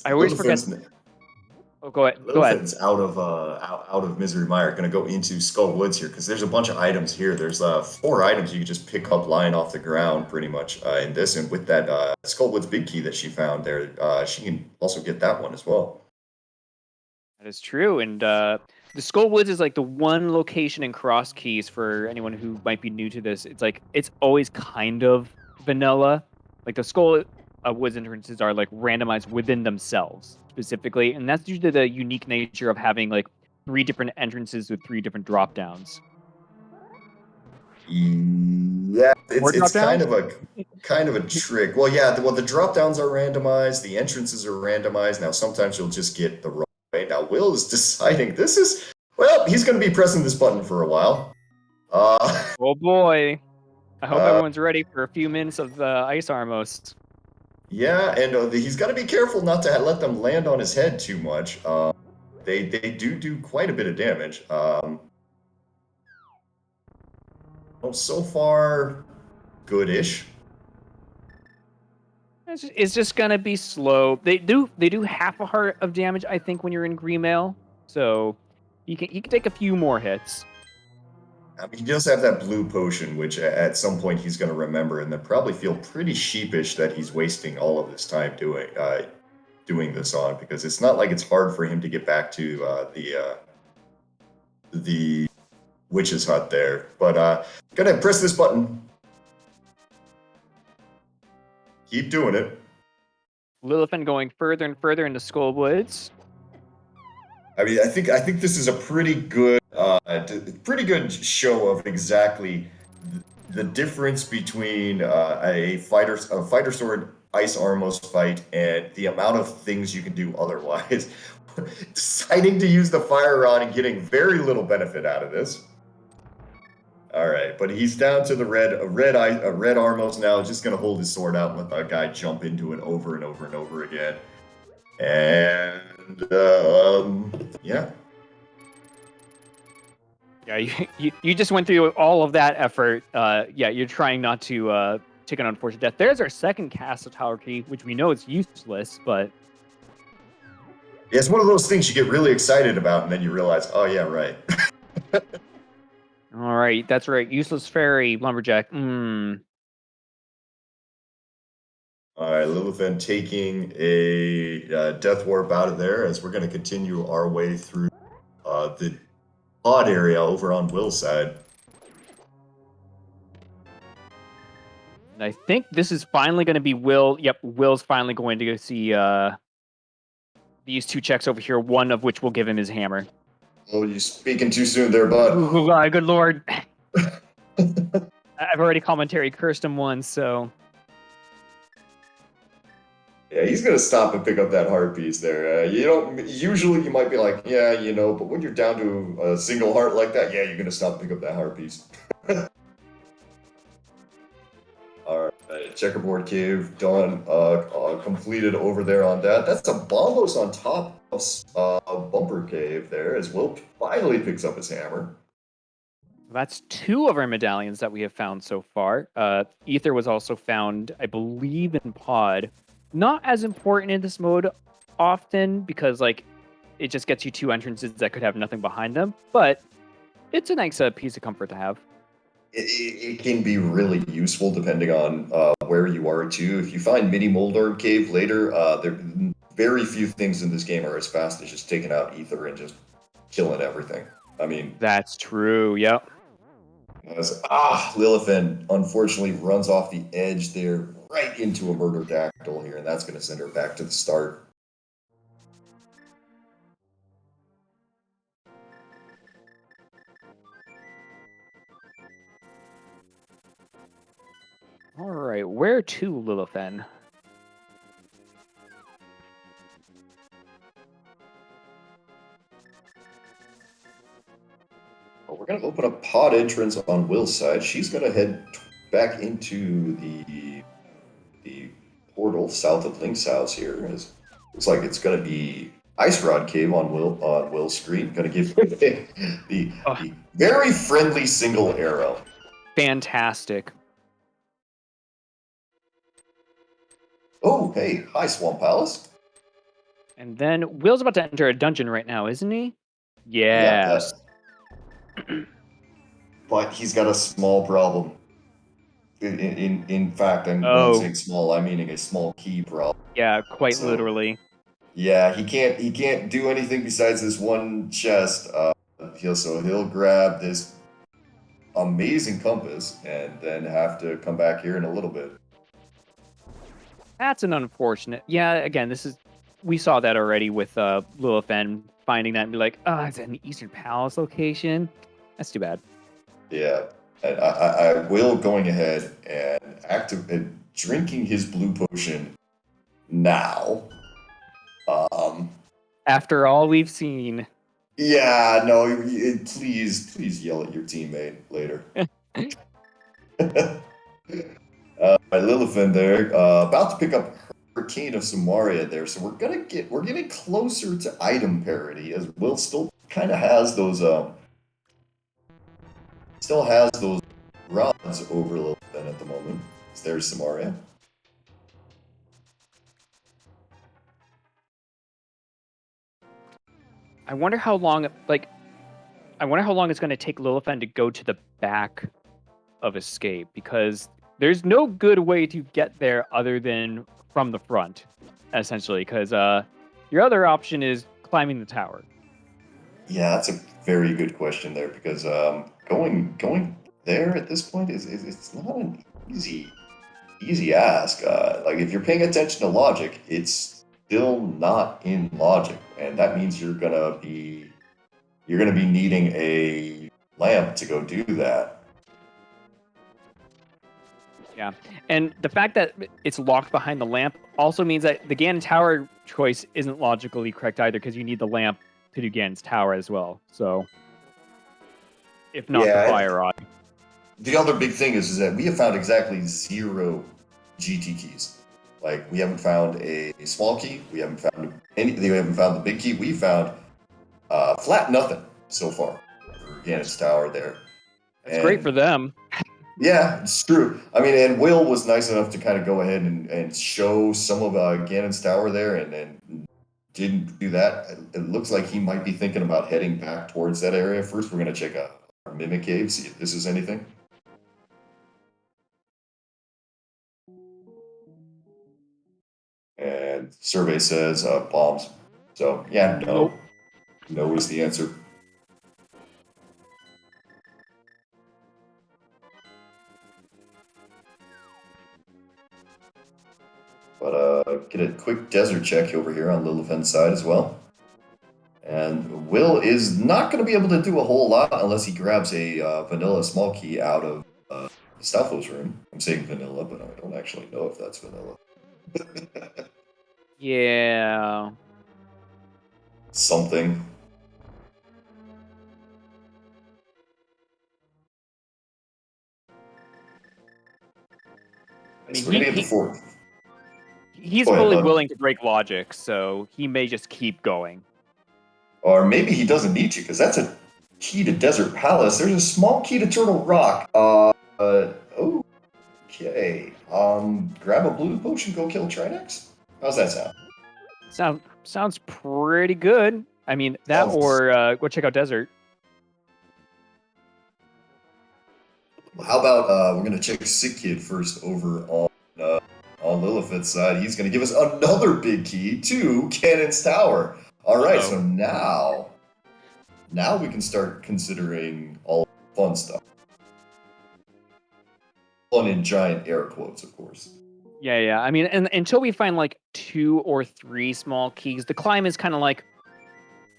I always forget. Oh, go ahead. Go ahead. Lillifin's out of Misery Mire. Going to go into Skull Woods here because there's a bunch of items here. There's 4 items you can just pick up lying off the ground pretty much in this. And with that Skull Woods big key that she found there, she can also get that one as well. That is true. And the Skull Woods is like the one location in Cross Keys for anyone who might be new to this. It's like it's always kind of vanilla. Like the Skull Woods entrances are like randomized within themselves specifically, and that's usually the unique nature of having like 3 different entrances with 3 different drop downs. Yeah, More drop it's kind downs? of a trick. Well, yeah, the drop downs are randomized, the entrances are randomized. Now sometimes you'll just get the wrong way. Now Will is deciding this is well, he's going to be pressing this button for a while. Oh boy. I hope uh, everyone's ready for a few minutes of ice armos. yeah, and he's got to be careful not to let them land on his head too much. They do quite a bit of damage. Well, so far, goodish. It's just gonna be slow. They do half a heart of damage, I think, when you're in green mail. So you can take a few more hits. I mean, he does have that blue potion, which at some point he's going to remember, and then probably feel pretty sheepish that he's wasting all of his time doing this on, because it's not like it's hard for him to get back to the witch's hut there. But gonna press this button. Keep doing it. Lillifen going further and further into Skullwoods. I mean, I think this is a pretty good show of exactly the difference between a fighter sword ice armos fight and the amount of things you can do otherwise. Deciding to use the fire rod and getting very little benefit out of this. All right, but he's down to the red armos now. Just gonna hold his sword out and let the guy jump into it over and over and over again. And yeah. Yeah, you just went through all of that effort. Yeah, you're trying not to take an unfortunate death. There's our second cast of Tower Key, which we know is useless, but Yeah, it's one of those things you get really excited about, and then you realize, oh yeah, right. all right, that's right. Useless fairy lumberjack. Hmm. All right, Lillifen taking a death warp out of there as we're going to continue our way through the pod area over on Will's side. And I think this is finally going to be Will. Yep, Will's finally going to go see these two checks over here, one of which will give him his hammer. Oh, you speaking too soon there, bud. Ooh, good lord. I've already commentary cursed him once, so... Yeah, he's gonna stop and pick up that heart piece there. You don't usually you might be like, yeah, but when you're down to a single heart like that, yeah, you're gonna stop and pick up that heart piece. All right, checkerboard cave done. Completed over there on that. That's a bombos on top of bumper cave there as Will finally picks up his hammer. That's two of our medallions that we have found so far. Ether was also found, I believe, in Pod. Not as important in this mode often because, it just gets you two entrances that could have nothing behind them. But it's a nice piece of comfort to have. It can be really useful depending on where you are too. If you find mini Moldorm Cave later, there very few things in this game are as fast as just taking out Ether and just killing everything. I mean, That's true. Yep. Lillifen unfortunately runs off the edge there right into a murder dactyl here, and that's going to send her back to the start. All right. Where to, Lillifen? Well, we're going to open a pod entrance on Will's side. She's going to head back into the portal south of Link's house here. Looks like it's going to be Ice Rod Cave on Will's screen. Going to give the very friendly single arrow. Fantastic. Oh, hey, hi, Swamp Palace. And then Will's about to enter a dungeon right now, isn't he? Yes. Yes. But he's got a small problem. In fact, when I'm Oh, saying small, I'm meaning a small key problem. yeah, quite So, literally. yeah, he can't do anything besides this one chest. He'll grab this amazing compass and then have to come back here in a little bit. That's an unfortunate. Yeah, again, we saw that already with Lillifen finding that and be like, oh, it's an Eastern Palace location. That's too bad. Yeah. I will going ahead and drinking his blue potion now. After all we've seen. Yeah, no, please yell at your teammate later. Lillifen there, about to pick up Hurricane of Samaria there, so we're getting closer to item parity as Will still kind of has those rods over Lillifen at the moment. So there's Samaria. I wonder how long it's going to take Lillifen to go to the back of escape, because there's no good way to get there other than from the front, essentially, because your other option is climbing the tower. Yeah, that's a very good question there because going there at this point is it's not an easy ask. Like if you're paying attention to logic, it's still not in logic, and that means you're gonna be needing a lamp to go do that. Yeah, and the fact that it's locked behind the lamp also means that the Ganon Tower choice isn't logically correct either, because you need the lamp to do Ganon's Tower as well. So, if not the Yeah, fire rod. the other big thing is that we have found exactly 0 GT keys. Like we haven't found a small key, we haven't found the big key. We found flat nothing so far for Ganon's Tower there. That's great for them. Yeah, it's true. I mean, and Will was nice enough to kind of go ahead and show some of Ganon's Tower there, and didn't do that. It looks like he might be thinking about heading back towards that area. First, we're going to check out our Mimic Cave, see if this is anything. And survey says bombs. So, yeah, no. Nope. No is the answer. But get a quick desert check over here on Lilifen's side as well. And Will is not going to be able to do a whole lot unless he grabs a vanilla small key out of Stafflo's room. I'm saying vanilla, but I don't actually know if that's vanilla. Yeah. Something. I mean, So we're going to get the fourth. He's Go ahead, fully bud. willing to break logic, so he may just keep going. Or maybe he doesn't need to, because that's a key to Desert Palace. There's a small key to Turtle Rock. Okay. Grab a blue potion, go kill Trinex? How's that sound? Sounds pretty good. I mean, that or go check out Desert. How about we're gonna check Sick Kid first over on Lilifen's side. He's gonna give us another big key to Ganon's Tower. All right, so now we can start considering all fun stuff. Fun in giant air quotes, of course. Yeah. I mean, and until we find like 2 or 3 small keys, the climb is kind of like,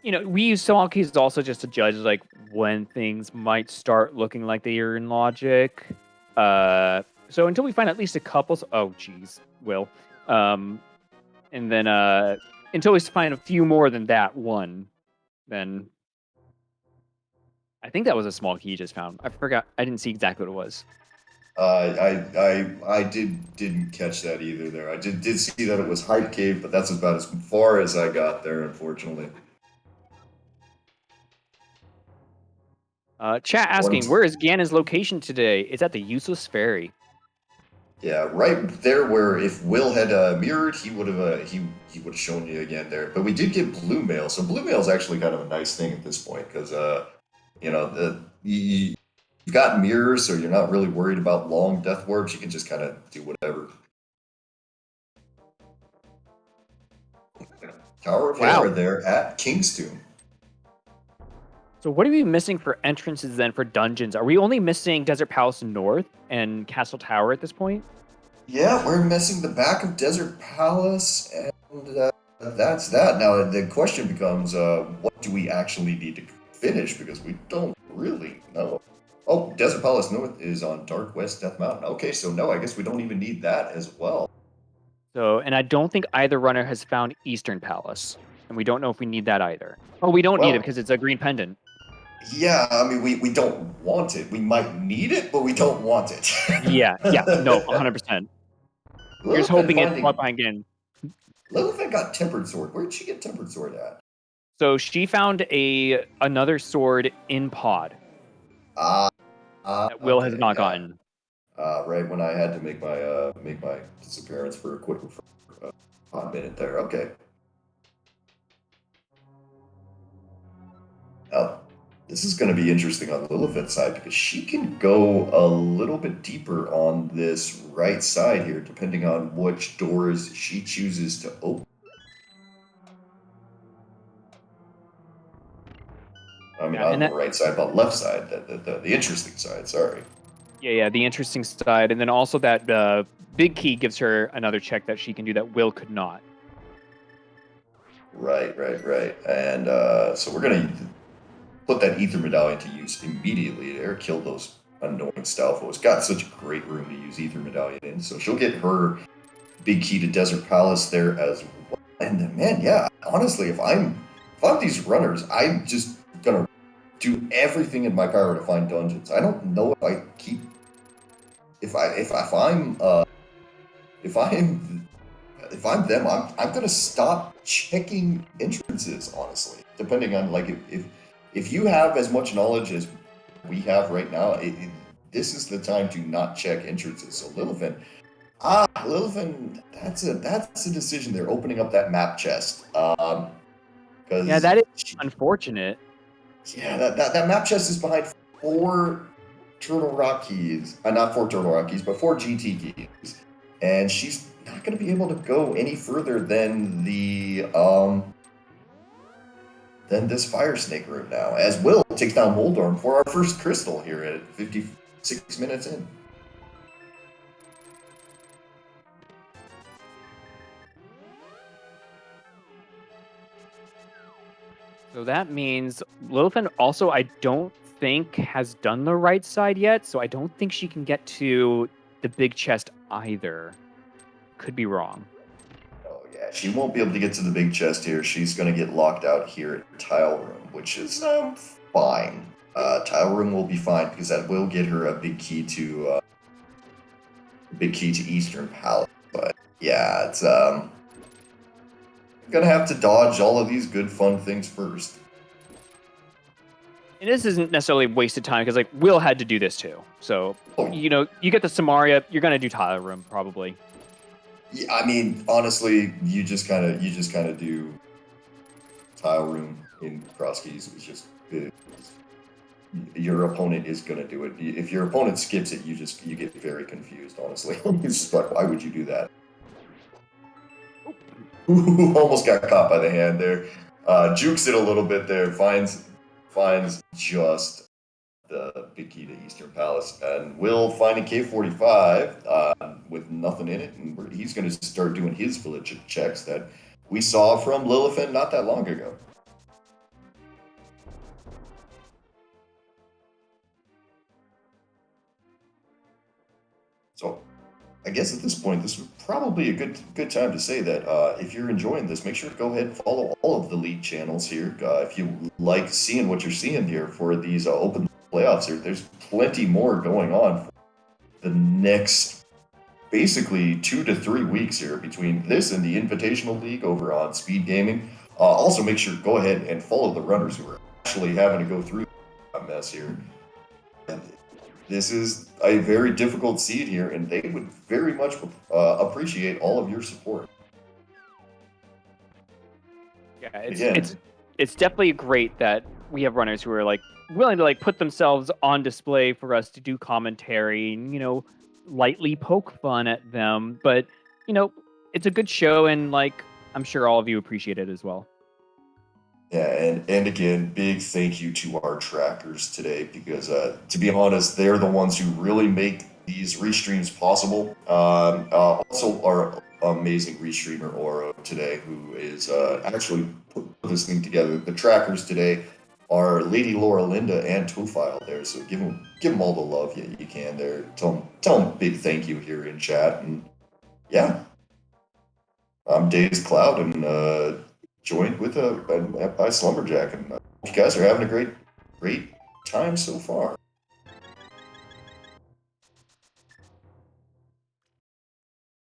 we use small keys also just to judge like when things might start looking like they are in logic. So until we find at least a couple, oh geez, Will, and then until we find a few more than that one, then I think that was a small key you just found. I forgot. I didn't see exactly what it was. I didn't catch that either there. I did see that it was Hype Cave, but that's about as far as I got there, unfortunately. Chat asking, where is Ganon's location today? It's at the Useless Ferry. Yeah, right there where if Will had mirrored, he would have he would have shown you again there. But we did get blue mail, so blue mail is actually kind of a nice thing at this point because you've got mirrors, so you're not really worried about long death warps. You can just kind of do whatever. Tower of Terror there at King's Tomb. So what are we missing for entrances then for dungeons? Are we only missing Desert Palace North and Castle Tower at this point? Yeah, we're missing the back of Desert Palace, and that's that. Now the question becomes, what do we actually need to finish? Because we don't really know. Oh, Desert Palace North is on Dark West Death Mountain. Okay, so no, I guess we don't even need that as well. So, and I don't think either runner has found Eastern Palace, and we don't know if we need that either. Oh, we don't need it Well, because it's a green pendant. yeah, I mean, we don't want it. We might need it, but we don't want it. Yeah, no, 100%. Here's Lillifen hoping it's finding brought behind again. Lillifen got Tempered Sword. Where did she get Tempered Sword at? So she found another sword in pod Ah, that Will has okay, not yeah. gotten. Right when I had to make my disappearance for a quick hot minute there. Okay. Now, this is going to be interesting on Lilifen's side because she can go a little bit deeper on this right side here, depending on which doors she chooses to open. I mean, Yeah, on and the that right side, but left side, the interesting side. Sorry. yeah, the interesting side, and then also that big key gives her another check that she can do that Will could not. Right. And so we're gonna put that ether medallion to use immediately there. Kill those annoying Stalfos. Got such a great room to use ether medallion in, so she'll get her big key to Desert Palace there as well. And then, man, yeah, honestly, if I'm these runners, I'm just gonna do everything in my power to find dungeons. I don't know if I keep if I'm if I'm them, I'm gonna stop checking entrances. Honestly, depending on like if you have as much knowledge as we have right now, this is the time to not check entrances. So Lillifen, that's a decision. They're opening up that map chest. Yeah, Because that is unfortunate. yeah, that map chest is behind four Turtle Rock keys. Not four Turtle Rock keys, but four GT keys. And she's not going to be able to go any further than than this Fire Snake room now. As Will takes down Moldorm for our first crystal here at 56 minutes in. So that means Lillifen also, I don't think, has done the right side yet. So I don't think she can get to the big chest either. Could be wrong. Oh yeah, she won't be able to get to the big chest here. She's going to get locked out here at Tile Room, which is fine. Tile Room will be fine because that will get her a big key to Eastern Palace. But yeah, it's gonna have to dodge all of these good fun things first. And this isn't necessarily wasted time because like Will had to do this too. So Oh, you get the Samaria, you're gonna do Tile Room probably. yeah, I mean, honestly, you just kind of do Tile Room in cross keys. It's just your opponent is gonna do it. If your opponent skips it, you get very confused. Honestly, it's just like, why would you do that? Ooh, almost got caught by the hand there. Jukes it a little bit there. Finds just the big key to Eastern Palace, and will find a K45 with nothing in it, and he's going to start doing his village checks that we saw from Lillifen not that long ago. So I guess at this point, this would probably a good time to say that if you're enjoying this, make sure to go ahead and follow all of the league channels here. If you like seeing what you're seeing here for these open playoffs here, there's plenty more going on for the next basically 2 to 3 weeks here between this and the Invitational League over on Speed Gaming. Also, make sure to go ahead and follow the runners who are actually having to go through a mess here. This is a very difficult seed here, and they would very much appreciate all of your support. Yeah, Again, it's definitely great that we have runners who are like willing to like put themselves on display for us to do commentary and lightly poke fun at them. But you know, it's a good show, and like I'm sure all of you appreciate it as well. yeah, and again, big thank you to our trackers today because, to be honest, they're the ones who really make these restreams possible. Also, our amazing restreamer Oro today, who is actually put this thing together. The trackers today our Lady Laura Linda and Twofile there. So give them all the love you can there. Tell them big thank you here in chat. And yeah, I'm Days Cloud and joined with by Slumberjack. And I hope you guys are having a great time so far.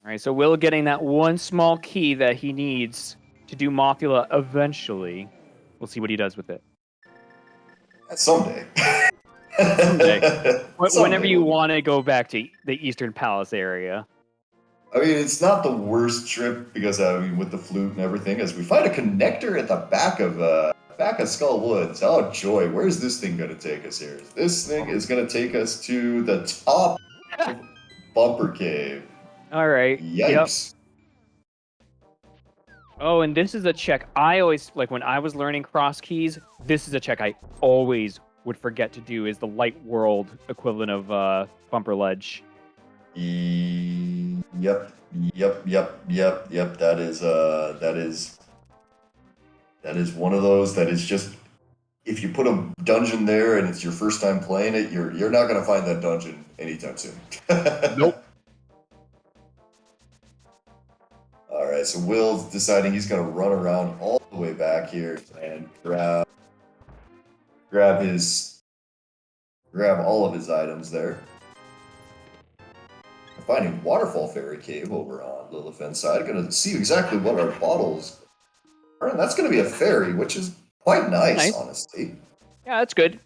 All right, so Will getting that one small key that he needs to do Mothula eventually. We'll see what he does with it. Someday. Someday. Whenever Someday you we'll want to go back to the Eastern Palace area. I mean, it's not the worst trip because I mean, with the flute and everything, as we find a connector at the back of Skull Woods. Oh joy, where's this thing gonna take us here? This thing is gonna take us to the top of Bumper Cave. All right. Yikes. Yep. Oh, and this is a check I always, like when I was learning cross keys, this is a check I always would forget to do, is the light world equivalent of Bumper Ledge. Yep. That is one of those that is just, if you put a dungeon there and it's your first time playing it, you're not gonna find that dungeon anytime soon. Nope. All right, so Will's deciding he's gonna run around all the way back here and grab all of his items there. Finding Waterfall Fairy Cave over on Lillifen's side. Gonna see exactly what our bottles are, and that's gonna be a fairy, which is quite nice. Honestly. Yeah, that's good.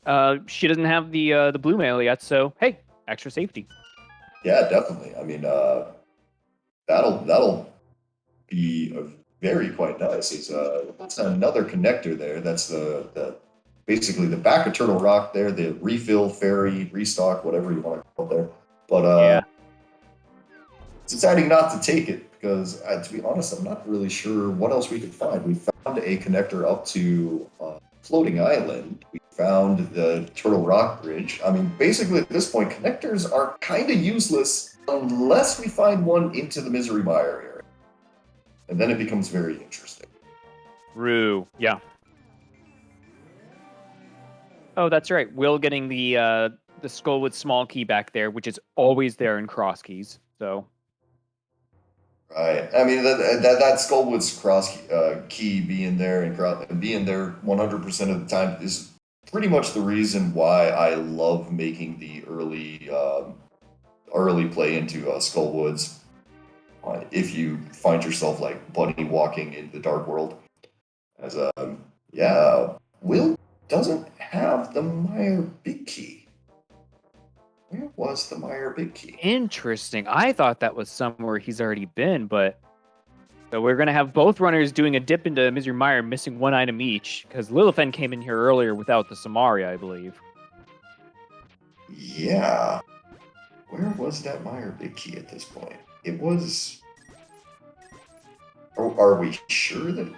She doesn't have the blue mail yet, so hey, extra safety. Yeah, definitely. I mean, that'll be very quite nice. That's another connector there. That's the basically the back of Turtle Rock there, the refill fairy, restock, whatever you want to call it there. But Yeah. deciding not to take it because, to be honest, I'm not really sure what else we could find. We found a connector up to Floating Island. We found the Turtle Rock Bridge. I mean, basically at this point, connectors are kind of useless unless we find one into the Misery Mire area. And then it becomes very interesting. Brew. Yeah. Oh, that's right. Will getting the Skullwood small key back there, which is always there in cross keys. So. Right. I mean, that Skullwood's cross key being there and being there 100% of the time is pretty much the reason why I love making the early play into Skullwoods. If you find yourself like bunny walking in the dark world, as Will doesn't have the Meyer Big Key. Where was the Meyer Big Key? Interesting. I thought that was somewhere he's already been, but so we're gonna have both runners doing a dip into Misery Mire, missing one item each, because Lillifen came in here earlier without the Samaria, I believe. Yeah. Where was that Meyer Big Key at this point? It was. Are we sure that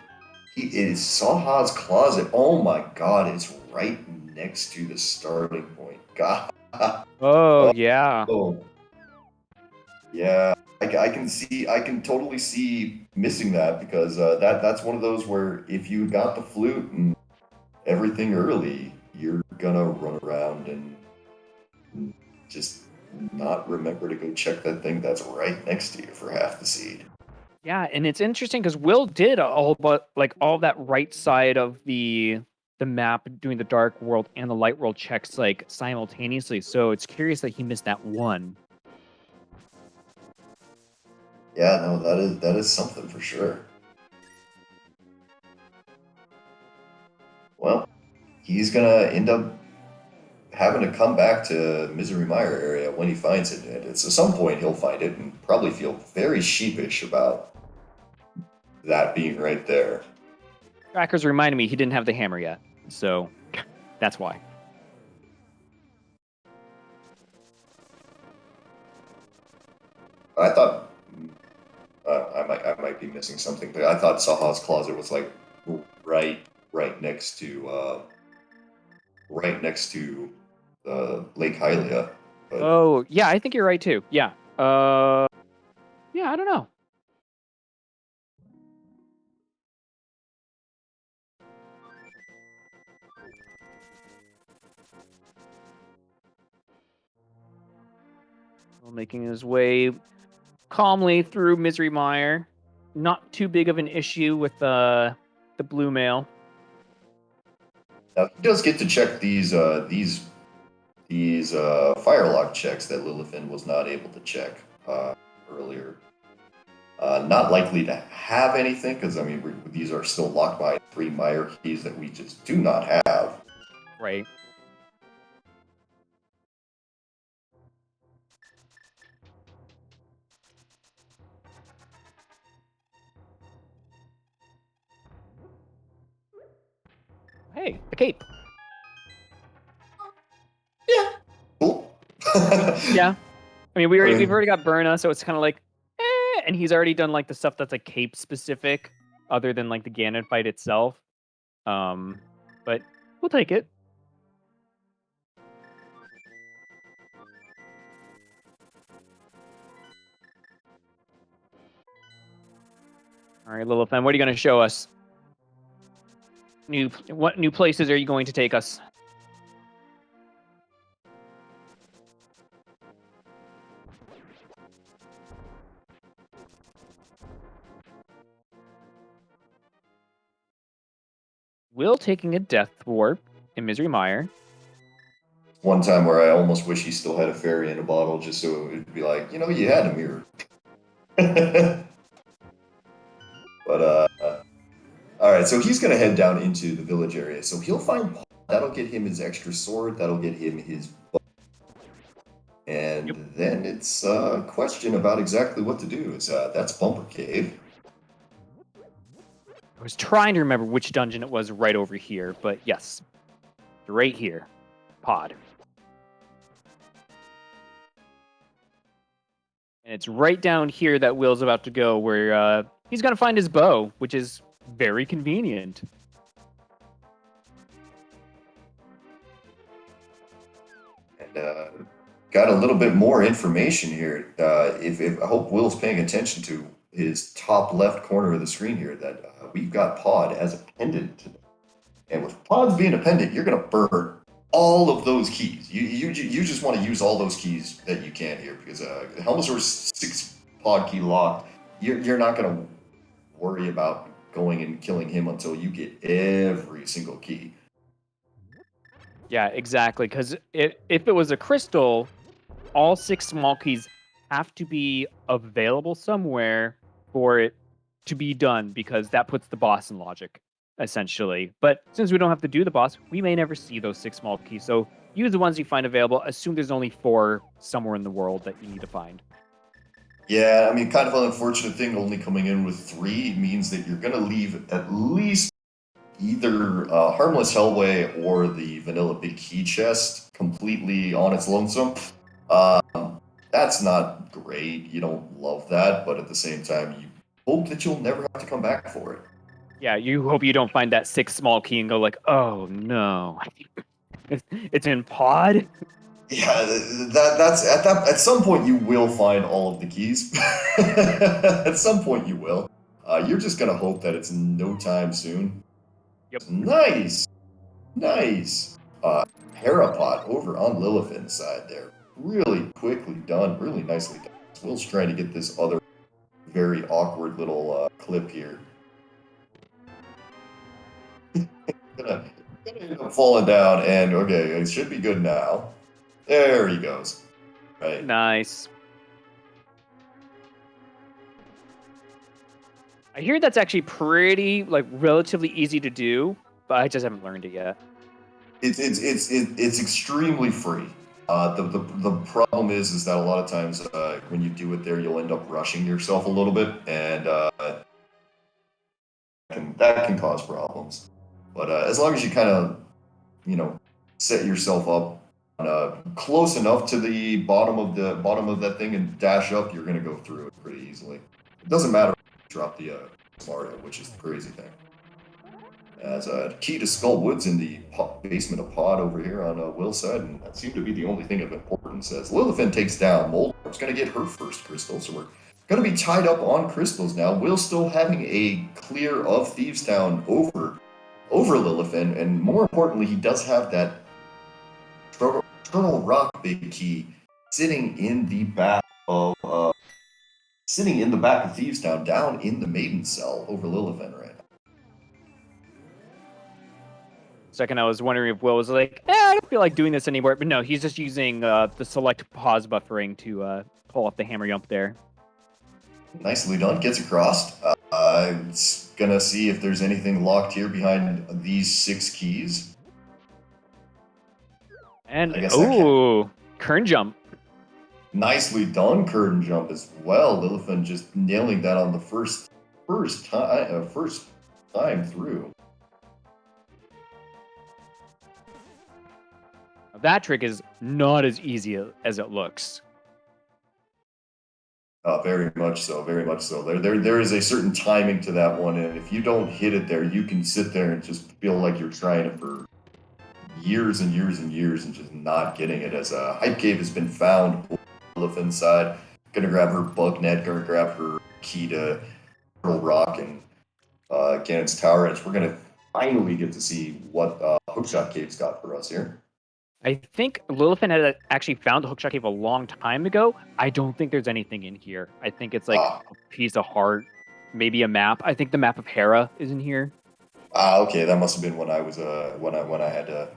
it is Saha's closet? Oh my God! It's right next to the starting point. God. Oh yeah. Oh. Yeah, I can totally see missing that because that's one of those where if you got the flute and everything early, you're gonna run around and just not remember to go check that thing that's right next to you for half the seed. Yeah, and it's interesting because Will did all that right side of the map, doing the dark world and the light world checks like simultaneously. So it's curious that he missed that one. Yeah, no, that is something for sure. Well, he's gonna end up having to come back to Misery Mire area when he finds it. And it's at some point he'll find it and probably feel very sheepish about that being right there. Trackers reminded me he didn't have the hammer yet, so that's why. I thought I might be missing something, but I thought Saha's closet was like right next to Lake Hylia. But Oh yeah, I think you're right too. Yeah. Yeah, I don't know. Making his way calmly through Misery Mire. Not too big of an issue with the blue mail. Now he does get to check these firelock checks that Lillifen was not able to check earlier. Not likely to have anything because I mean these are still locked by 3 Mire keys that we just do not have. Right. Hey, a cape. Yeah. Cool. Yeah. I mean, we've already got Burna, so it's kind of like, and he's already done like the stuff that's like cape specific, other than like the Ganon fight itself. But we'll take it. All right, Lillifen, what are you going to show us? What new places are you going to take us? Will taking a death warp in Misery Mire. One time where I almost wish he still had a fairy in a bottle just so it would be like, you know, you had a mirror. But all right, so he's gonna head down into the village area. So he'll find Paul. That'll get him his extra sword. That'll get him his bow. And then it's a question about exactly what to do. That's Bumper Cave. I was trying to remember which dungeon it was right over here, but yes, right here, pod. And it's right down here that Will's about to go, where he's gonna find his bow, which is very convenient. And got a little bit more information here. If I hope Will's paying attention to his top left corner of the screen here, that we've got Pod as a pendant today. And with Pods being a pendant, you're going to burn all of those keys. You just want to use all those keys that you can here because Helmasaur's 6 pod key locked. You're not going to worry about going and killing him until you get every single key. Yeah, exactly. Because if it was a crystal, all 6 small keys have to be available somewhere for it to be done, because that puts the boss in logic, essentially. But since we don't have to do the boss, we may never see those 6 small keys. So use the ones you find available. Assume there's only 4 somewhere in the world that you need to find. Yeah, I mean, kind of an unfortunate thing. Only coming in with 3 means that you're going to leave at least either Harmless Hellway or the Vanilla Big Key Chest completely on its lonesome. That's not great. You don't love that, but at the same time, you hope that you'll never have to come back for it. Yeah, you hope you don't find that 6 small key and go like, oh no, it's in pod. Yeah, that's at some point you will find all of the keys. At some point you will. You're just gonna hope that it's no time soon. Yep. Nice. Parapod over on Lilifen's side there. Really quickly done, really nicely done. Will's trying to get this other very awkward little clip here. gonna end up falling down, and okay, it should be good now. There he goes. Right. Nice. I hear that's actually pretty, like, relatively easy to do, but I just haven't learned it yet. It's extremely free. The problem is that a lot of times when you do it there, you'll end up rushing yourself a little bit, and that can cause problems. But as long as you kind of, set yourself up close enough to the bottom of that thing and dash up, you're gonna go through it pretty easily. It doesn't matter if you drop the Mario, which is the crazy thing. As a key to Skull Woods in the basement of Pod over here on Will's side, and that seemed to be the only thing of importance. As Lillifen takes down, Moldorp's going to get her first crystal, so we're going to be tied up on crystals now. Will still having a clear of Thieves Town over Lillifen, and more importantly, he does have that Eternal Rock big key sitting in the back of sitting in the back of Thieves Town, down in the maiden cell over Lillifen right now. Second, I was wondering if Will was like, I don't feel like doing this anymore. But no, he's just using the select pause buffering to pull off the hammer jump there. Nicely done. Gets across. It's gonna see if there's anything locked here behind these 6 keys. And, I guess ooh, kern jump. Nicely done, curtain jump as well. Lillifen just nailing that on the first time through. That trick is not as easy as it looks. Very much so, very much so. There is a certain timing to that one, and if you don't hit it there, you can sit there and just feel like you're trying it for years and years and years and just not getting it. As a hype cave has been found, Lillifen side, gonna grab her bug net, gonna grab her key to Turtle Rock and Ganon's Tower Edge. We're gonna finally get to see what Hookshot Cave's got for us here. I think Lillifen had actually found the hookshot cave a long time ago. I don't think there's anything in here. I think it's like a piece of heart, maybe a map. I think the map of Hera is in here. Okay, that must have been when I was when I had to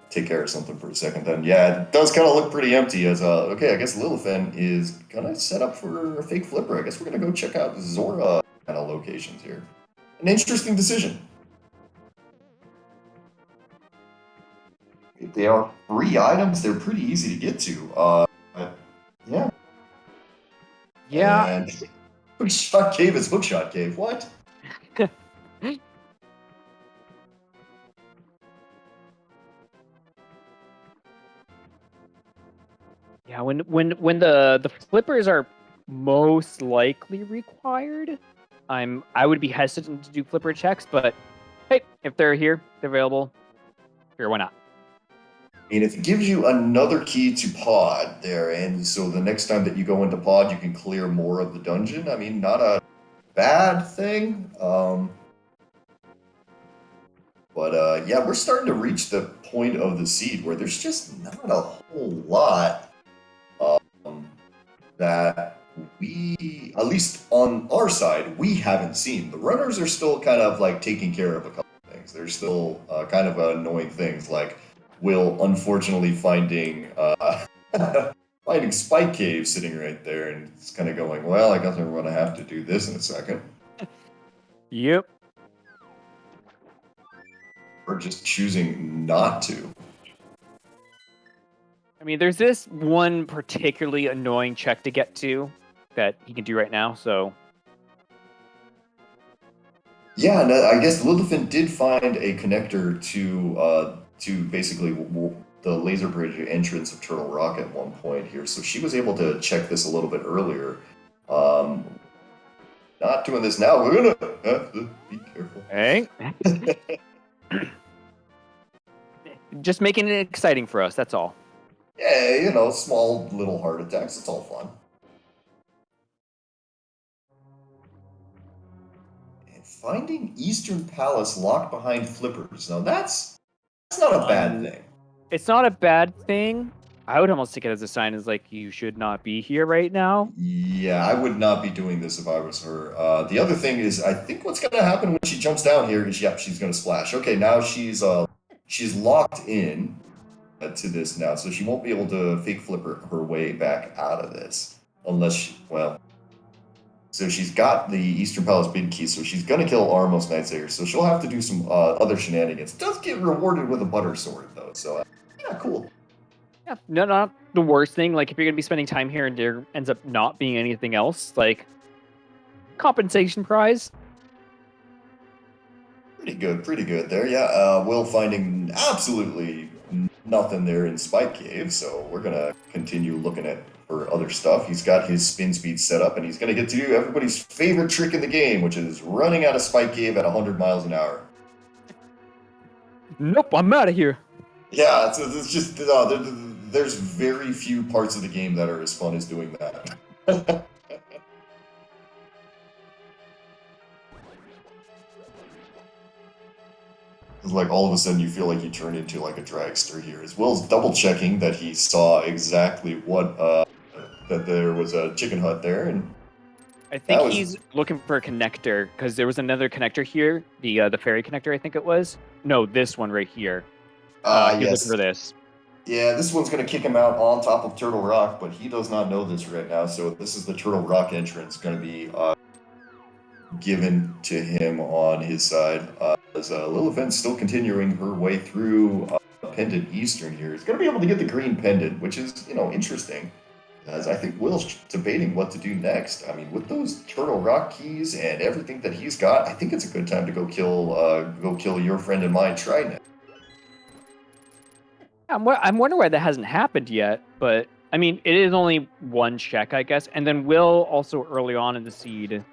take care of something for a second. Then yeah, it does kind of look pretty empty. As okay, I guess Lillifen is gonna set up for a fake flipper. I guess we're gonna go check out Zora kind of locations here. An interesting decision. They are free items. They're pretty easy to get to. Yeah. Yeah. And Hookshot Cave is Hookshot Cave. What? Yeah, when the flippers are most likely required, I would be hesitant to do flipper checks, but hey, if they're here, they're available. Sure, why not? I mean, if it gives you another key to pod there, and so the next time that you go into pod, you can clear more of the dungeon. I mean, not a bad thing. But yeah, we're starting to reach the point of the seed where there's just not a whole lot that we, at least on our side, we haven't seen. The runners are still kind of like taking care of a couple of things. There's still kind of annoying things like Will unfortunately finding finding Spike Cave sitting right there, and it's kind of going, well, I guess I'm going to have to do this in a second. Yep. Or just choosing not to. I mean, there's this one particularly annoying check to get to that he can do right now, so... Yeah, and I guess Lillifen did find a connector to basically the laser bridge entrance of Turtle Rock at one point here, so she was able to check this a little bit earlier. Not doing this now. We're gonna have to be careful. Hey. Just making it exciting for us, that's all. Yeah, you know, small little heart attacks. It's all fun. And finding Eastern Palace locked behind flippers. Now that's not a bad thing. It's not a bad thing. I would almost take it as a sign as like, you should not be here right now. Yeah, I would not be doing this if I was her. The other thing is, I think what's going to happen when she jumps down here is, yep, she's going to splash. Okay, now she's locked in to this now, so she won't be able to fake flip her way back out of this unless she, well. So she's got the Eastern Palace bid key, so she's going to kill Armos Nightsayer, so she'll have to do some other shenanigans. Does get rewarded with a butter sword, though, so yeah, cool. Yeah, no, not the worst thing. Like, if you're going to be spending time here and there ends up not being anything else, like, compensation prize. Pretty good there, yeah. Will finding absolutely nothing there in Spike Cave, so we're going to continue looking at for other stuff. He's got his spin speed set up, and he's going to get to do everybody's favorite trick in the game, which is running out of Spike Cave at 100 miles an hour. Nope, I'm out of here. Yeah, it's just there's very few parts of the game that are as fun as doing that. It's like all of a sudden you feel like you turn into like a dragster here. As well as double checking that he saw exactly what that there was a chicken hut there, and I think that was he's looking for a connector because there was another connector here, the ferry connector, I think it was. No, this one right here. He's looking yes. for this. Yeah, this one's going to kick him out on top of Turtle Rock, but he does not know this right now. So this is the Turtle Rock entrance going to be given to him on his side. As Lilifen's still continuing her way through Pendant Eastern here. He's going to be able to get the green pendant, which is, interesting. As I think Will's debating what to do next. I mean, with those Turtle Rock keys and everything that he's got, I think it's a good time to go kill your friend and mine Trident. I'm wondering why that hasn't happened yet, but I mean, it is only one check, I guess. And then Will also early on in the seed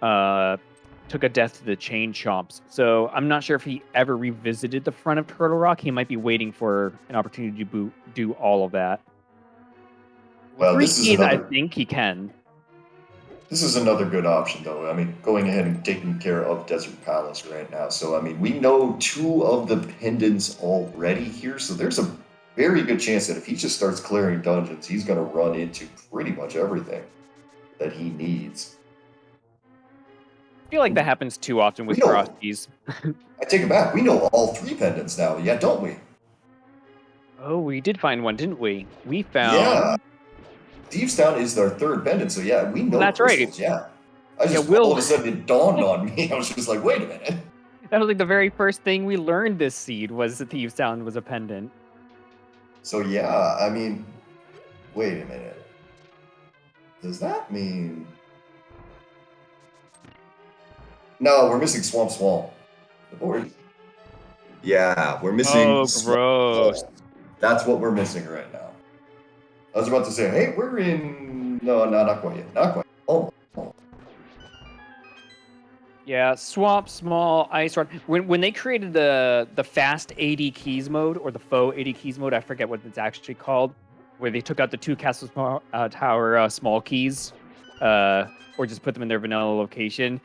took a death to the chain chomps. So I'm not sure if he ever revisited the front of Turtle Rock. He might be waiting for an opportunity to do all of that. Well, Three this is keys, I another. think he can. This is another good option, though. I mean, going ahead and taking care of Desert Palace right now. So, I mean, we know 2 of the pendants already here. So there's a very good chance that if he just starts clearing dungeons, he's going to run into pretty much everything that he needs. I feel like that happens too often with cross keys. I take it back. We know all 3 pendants now, yeah, don't we? Oh, we did find one, didn't we? We found... Yeah. Thieves Town is our 3rd pendant, so yeah, we know that's crystals, right. yeah. All Will... of a sudden it dawned on me. I was just like, wait a minute. That was like the very first thing we learned this seed was that Thieves Town was a pendant. So yeah, I mean, wait a minute. Does that mean... No, we're missing Swamp Swamp. Yeah, we're missing... Oh, gross. That's what we're missing right now. I was about to say, hey, we're in... No, not quite yet. Not quite. Oh. Yeah, Swamp, Small, Ice Rod. When they created the fast AD keys mode, or the faux AD keys mode, I forget what it's actually called, where they took out the 2 Castle Tower small keys, or just put them in their vanilla location,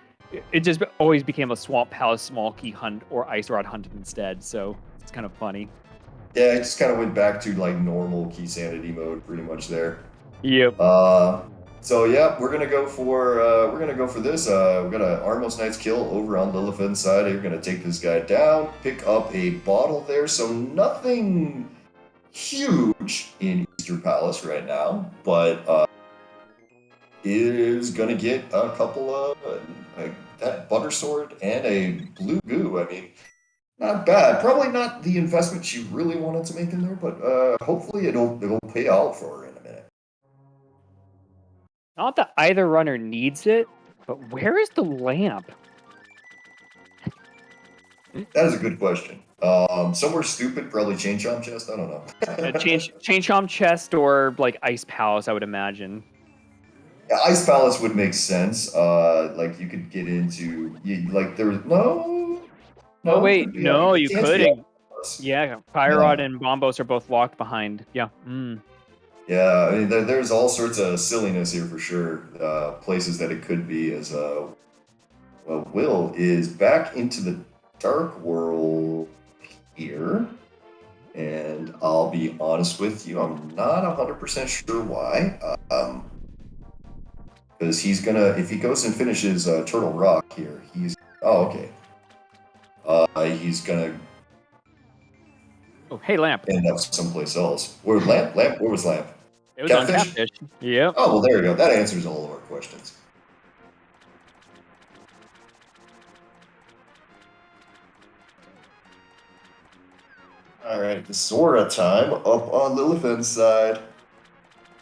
it just always became a Swamp Palace small key hunt or Ice Rod hunt instead, so it's kind of funny. Yeah, it just kind of went back to like normal key sanity mode pretty much there. Yep. So yeah, we're gonna go for this. We're gonna Armos Knight's kill over on Lilifen's side. We're gonna take this guy down, pick up a bottle there. So nothing huge in Easter Palace right now, but is gonna get a couple of that butter sword and a blue goo. I mean, not bad. Probably not the investment she really wanted to make in there, but hopefully it'll pay out for her in a minute. Not that either runner needs it, but where is the lamp? That is a good question. Somewhere stupid, probably Chain Chomp Chest. I don't know. Chain Chomp Chest or like Ice Palace, I would imagine. Yeah, Ice Palace would make sense. Like you could get into like there was no. Oh wait, no, you couldn't. Yeah, Pyrod and Bombos are both locked behind. Yeah. Yeah, I mean, there's all sorts of silliness here for sure. Places that it could be as well, Will is back into the Dark World here, and I'll be honest with you, I'm not 100% sure why. Because he's gonna, if he goes and finishes Turtle Rock here, he's okay. He's gonna. Oh, hey, Lamp. End up someplace else. Where Lamp? Where was Lamp? It was on Catfish. Yep. Oh well, there you go. That answers all of our questions. All right, the Sora time up on Lilifen's side.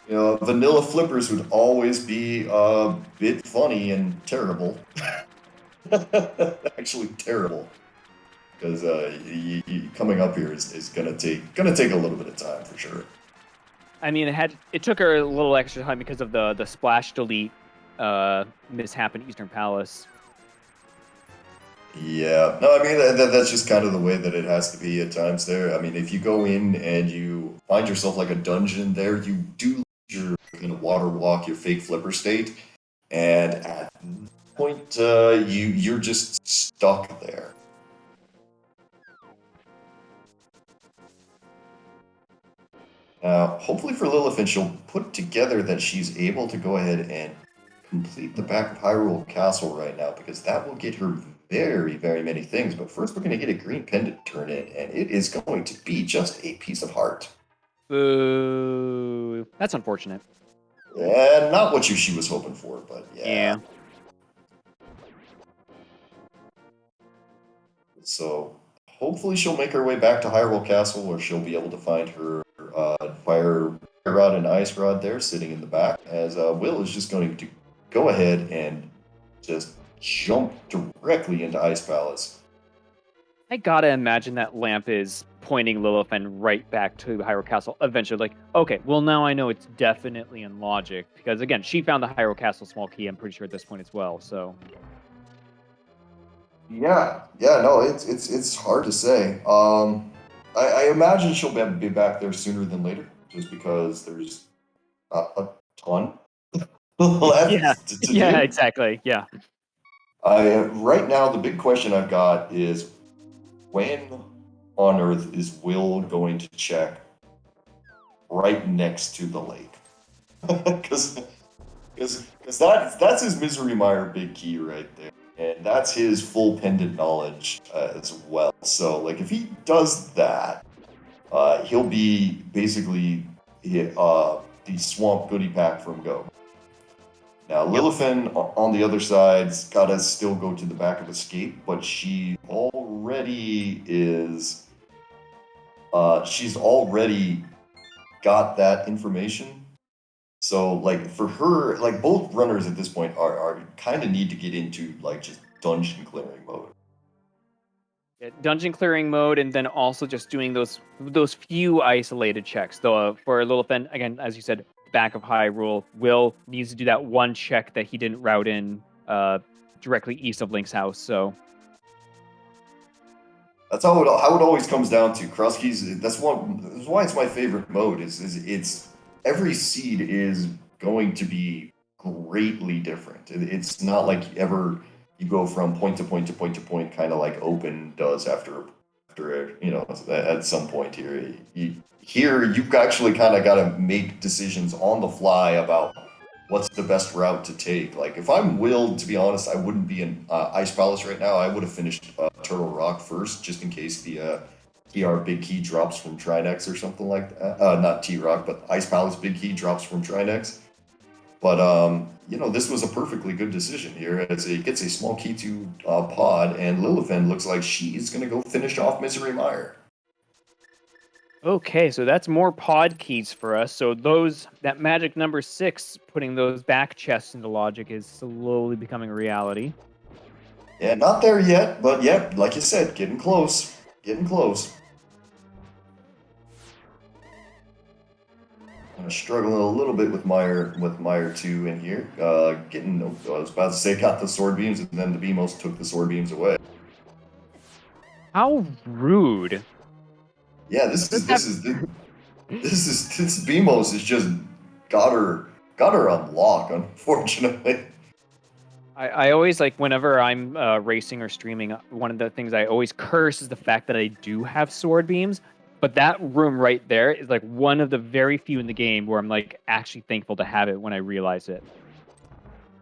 You know, vanilla flippers would always be a bit funny and terrible. Actually, terrible. Because coming up here is gonna take a little bit of time for sure. I mean, it took her a little extra time because of the splash delete mishap in Eastern Palace. Yeah, no, I mean that's just kind of the way that it has to be at times. There, I mean, if you go in and you find yourself like a dungeon there, you do your water walk, your fake flipper state, and at that point you're just stuck there. Now, hopefully for Lillifen, she'll put together that she's able to go ahead and complete the back of Hyrule Castle right now, because that will get her very, very many things. But first, we're going to get a green pendant turn in, and it is going to be just a piece of heart. Boo. That's unfortunate. And not what she was hoping for, but yeah. Yeah. So hopefully she'll make her way back to Hyrule Castle, where she'll be able to find her fire rod and ice rod there sitting in the back, as Will is just going to go ahead and just jump directly into Ice Palace. I gotta imagine that lamp is pointing Lillifen right back to Hyrule Castle eventually. Like, okay, well, now I know it's definitely in logic. Because, again, she found the Hyrule Castle small key, I'm pretty sure, at this point as well, so... Yeah, no, it's hard to say. I imagine she'll be back there sooner than later, just because there's a ton left Yeah, to yeah, do. exactly, yeah. Right now, the big question I've got is, when on earth is Will going to check right next to the lake? Because that's his Misery Mire big key right there, and that's his full pendant knowledge as well. So, like, if he does that, he'll be basically the Swamp Goodie Pack from Go. Now, Lillifen on the other side's got to still go to the back of Escape, but she already is. She's already got that information. So, like, for her, like, both runners at this point are kind of need to get into, like, just dungeon clearing mode. Yeah, dungeon clearing mode, and then also just doing those few isolated checks. Though for Lillifen, again, as you said, back of Hyrule, Will needs to do that one check that he didn't route in directly east of Link's house. So That's how it always comes down to cross keys. That's why it's my favorite mode. Is it's every seed is going to be greatly different. It's not like ever you go from point to point to point to point, kind of like open does after at some point here. Here you've actually kind of got to make decisions on the fly about what's the best route to take. Like, if I'm Will, to be honest, I wouldn't be in Ice Palace right now. I would have finished Turtle Rock first, just in case the TR Big Key drops from Trinex or something like that. Not T-Rock, but Ice Palace Big Key drops from Trinex. But, this was a perfectly good decision here, as it gets a small key to Pod, and Lillifen looks like she's going to go finish off Misery Mire. okay, so that's more pod keys for us. So that magic number 6, putting those back chests into logic, is slowly becoming a reality. Yeah, not there yet, but yeah, like you said, getting close. Getting close. Struggling a little bit with Mire 2 in here. I was about to say got the sword beams, and then the Beamos took the sword beams away. How rude. Yeah, this Beamos is just got her on lock, unfortunately. I always, like, whenever I'm racing or streaming, one of the things I always curse is the fact that I do have sword beams. But that room right there is like one of the very few in the game where I'm like actually thankful to have it when I realize it.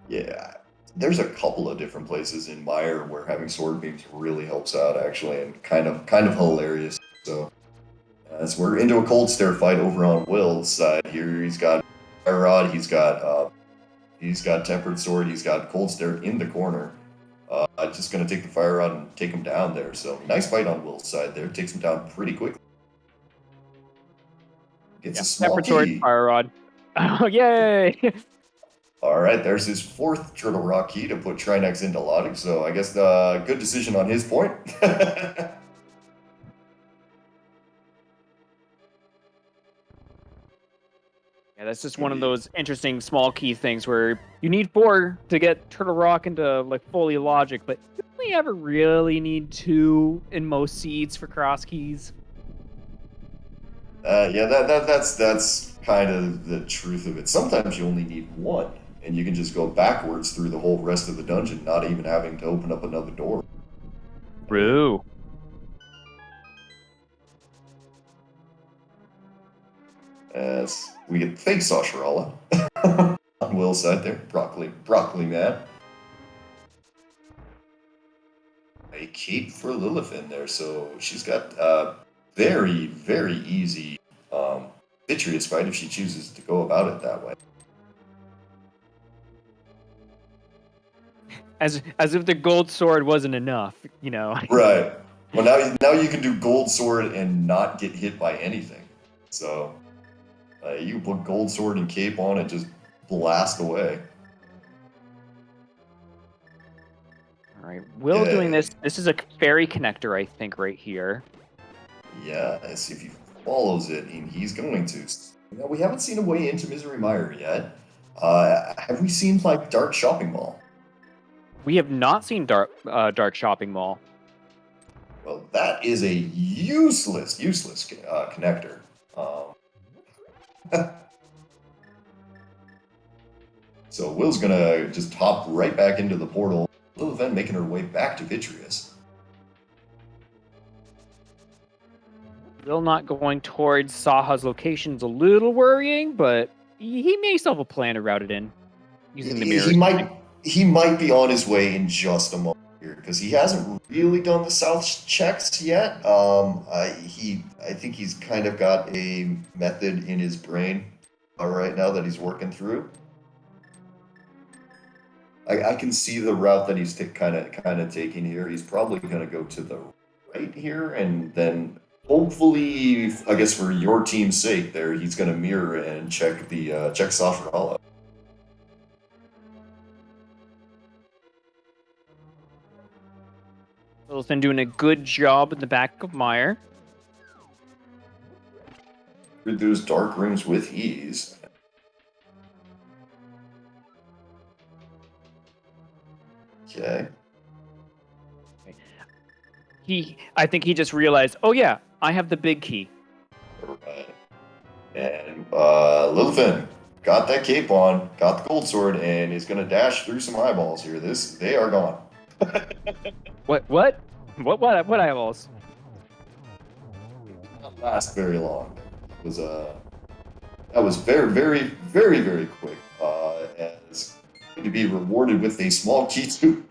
Yeah, there's a couple of different places in Mire where having sword beams really helps out, actually, and kind of hilarious. So, as we're into a cold stare fight over on Will's side here, he's got Fire Rod, he's got Tempered Sword, he's got Cold Stare in the corner. Just gonna take the Fire Rod and take him down there. So nice fight on Will's side there. Takes him down pretty quickly. Gets a small Tempered Sword, key. Fire Rod. Oh, yay! All right, there's his 4th Turtle Rock key to put Trinex into logic. So I guess good decision on his point. Yeah, that's just one of those interesting small key things where you need 4 to get Turtle Rock into like fully logic, but you only ever really need 2 in most seeds for cross keys. Yeah, that's kind of the truth of it. Sometimes you only need 1, and you can just go backwards through the whole rest of the dungeon, not even having to open up another door. Brew. as we get fake Sasharala on Will's side there. Broccoli man. A cape for Lillifen there, so she's got very, very easy Vitreous fight if she chooses to go about it that way. As if the gold sword wasn't enough, you know. Right. Well, now you can do gold sword and not get hit by anything. So you can put gold sword and cape on and just blast away. All right, Will doing this. This is a fairy connector, I think, right here. Yeah, let's see if he follows it, and he's going to. Now, we haven't seen a way into Misery Mire yet. Have we seen, like, Dark Shopping Mall? We have not seen Dark Shopping Mall. Well, that is a useless connector. So Will's gonna just hop right back into the portal. Lillifen making her way back to Vitreous. Will not going towards Saha's location is a little worrying, but he may still have a plan to route it in using the mirror. He might be on his way in just a moment here because he hasn't really done the south checks yet. I think he's kind of got a method in his brain right now that he's working through. I can see the route that he's kind of taking here. He's probably going to go to the right here, and then hopefully, I guess for your team's sake, there he's going to mirror and check the check Sasha Hollow. Will's been doing a good job in the back of Mire. Through those dark rooms with ease. Okay. I think he just realized, oh yeah, I have the big key. Right. And Lillifen got that cape on, got the gold sword, and is gonna dash through some eyeballs here. They are gone. What eyeballs? Not last very long. It was that was very, very, very, very quick. As to be rewarded with a small key too.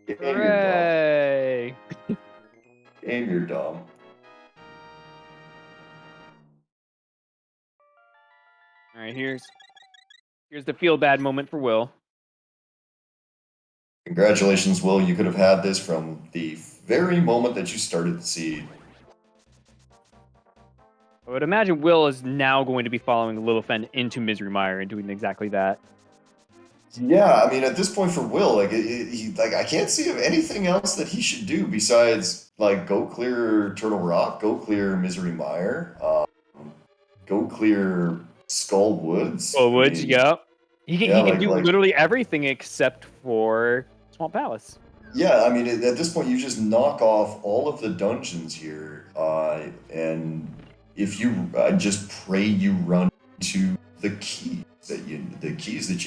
Hooray! And you're dumb. All right, here's the feel bad moment for Will. Congratulations, Will. You could have had this from the very moment that you started the seed. I would imagine Will is now going to be following Lillifen into Misery Mire and doing exactly that. Yeah, I mean, at this point for Will, like, I can't see of anything else that he should do besides like go clear Turtle Rock, go clear Misery Mire, go clear Skull Woods. Skull Woods, yep. He can do like, literally everything except for Swamp Palace. Yeah, I mean, at this point, you just knock off all of the dungeons here, and if you just pray you run to the keys that you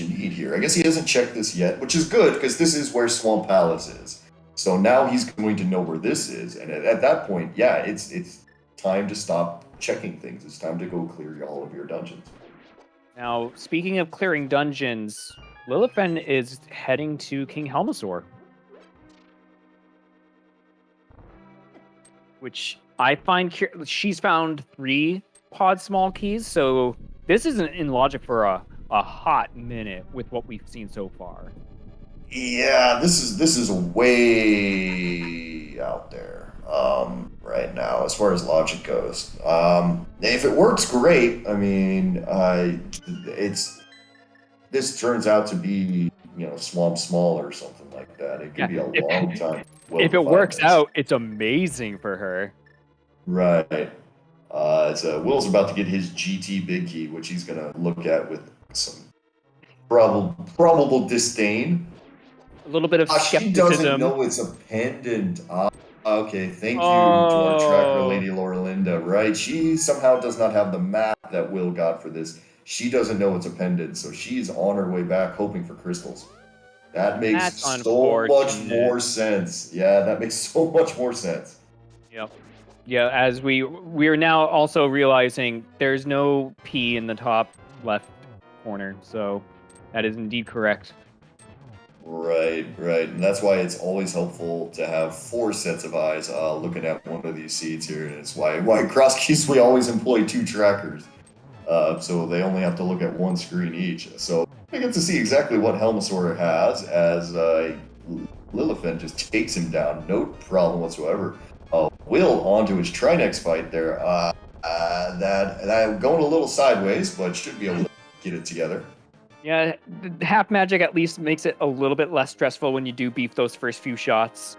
need here. I guess he hasn't checked this yet, which is good because this is where Swamp Palace is. So now he's going to know where this is, and at that point, yeah, it's time to stop checking things. It's time to go clear all of your dungeons. Now, speaking of clearing dungeons, Lillifen is heading to King Helmasaur, which I find she's found 3 pod small keys, so this isn't in logic for a hot minute with what we've seen so far. Yeah, this is way out there right now as far as logic goes. If it works, great. I mean, this turns out to be Swamp Small or something like that. It could be a long time. If it works out, it's amazing for her. Right. So Will's about to get his GT big key, which he's gonna look at with some probable disdain. A little bit of skepticism. She doesn't know it's a pendant. Okay, thank you to our tracker lady Lauralinda, right? She somehow does not have the map that Will got for this. She doesn't know it's a pendant, so she's on her way back hoping for crystals. That makes so much more sense. Yeah, that makes so much more sense. Yep. Yeah, as we are now also realizing there's no P in the top left corner, so that is indeed correct. Right, right. And that's why it's always helpful to have 4 sets of eyes looking at one of these seeds here. And it's why cross keys we always employ 2 trackers. So they only have to look at 1 screen each. So I get to see exactly what Helmasaur has as Lillifen just takes him down, no problem whatsoever. Will onto his Trinex fight there. That going a little sideways, but should be able to get it together. Yeah, the half magic at least makes it a little bit less stressful when you do beef those first few shots.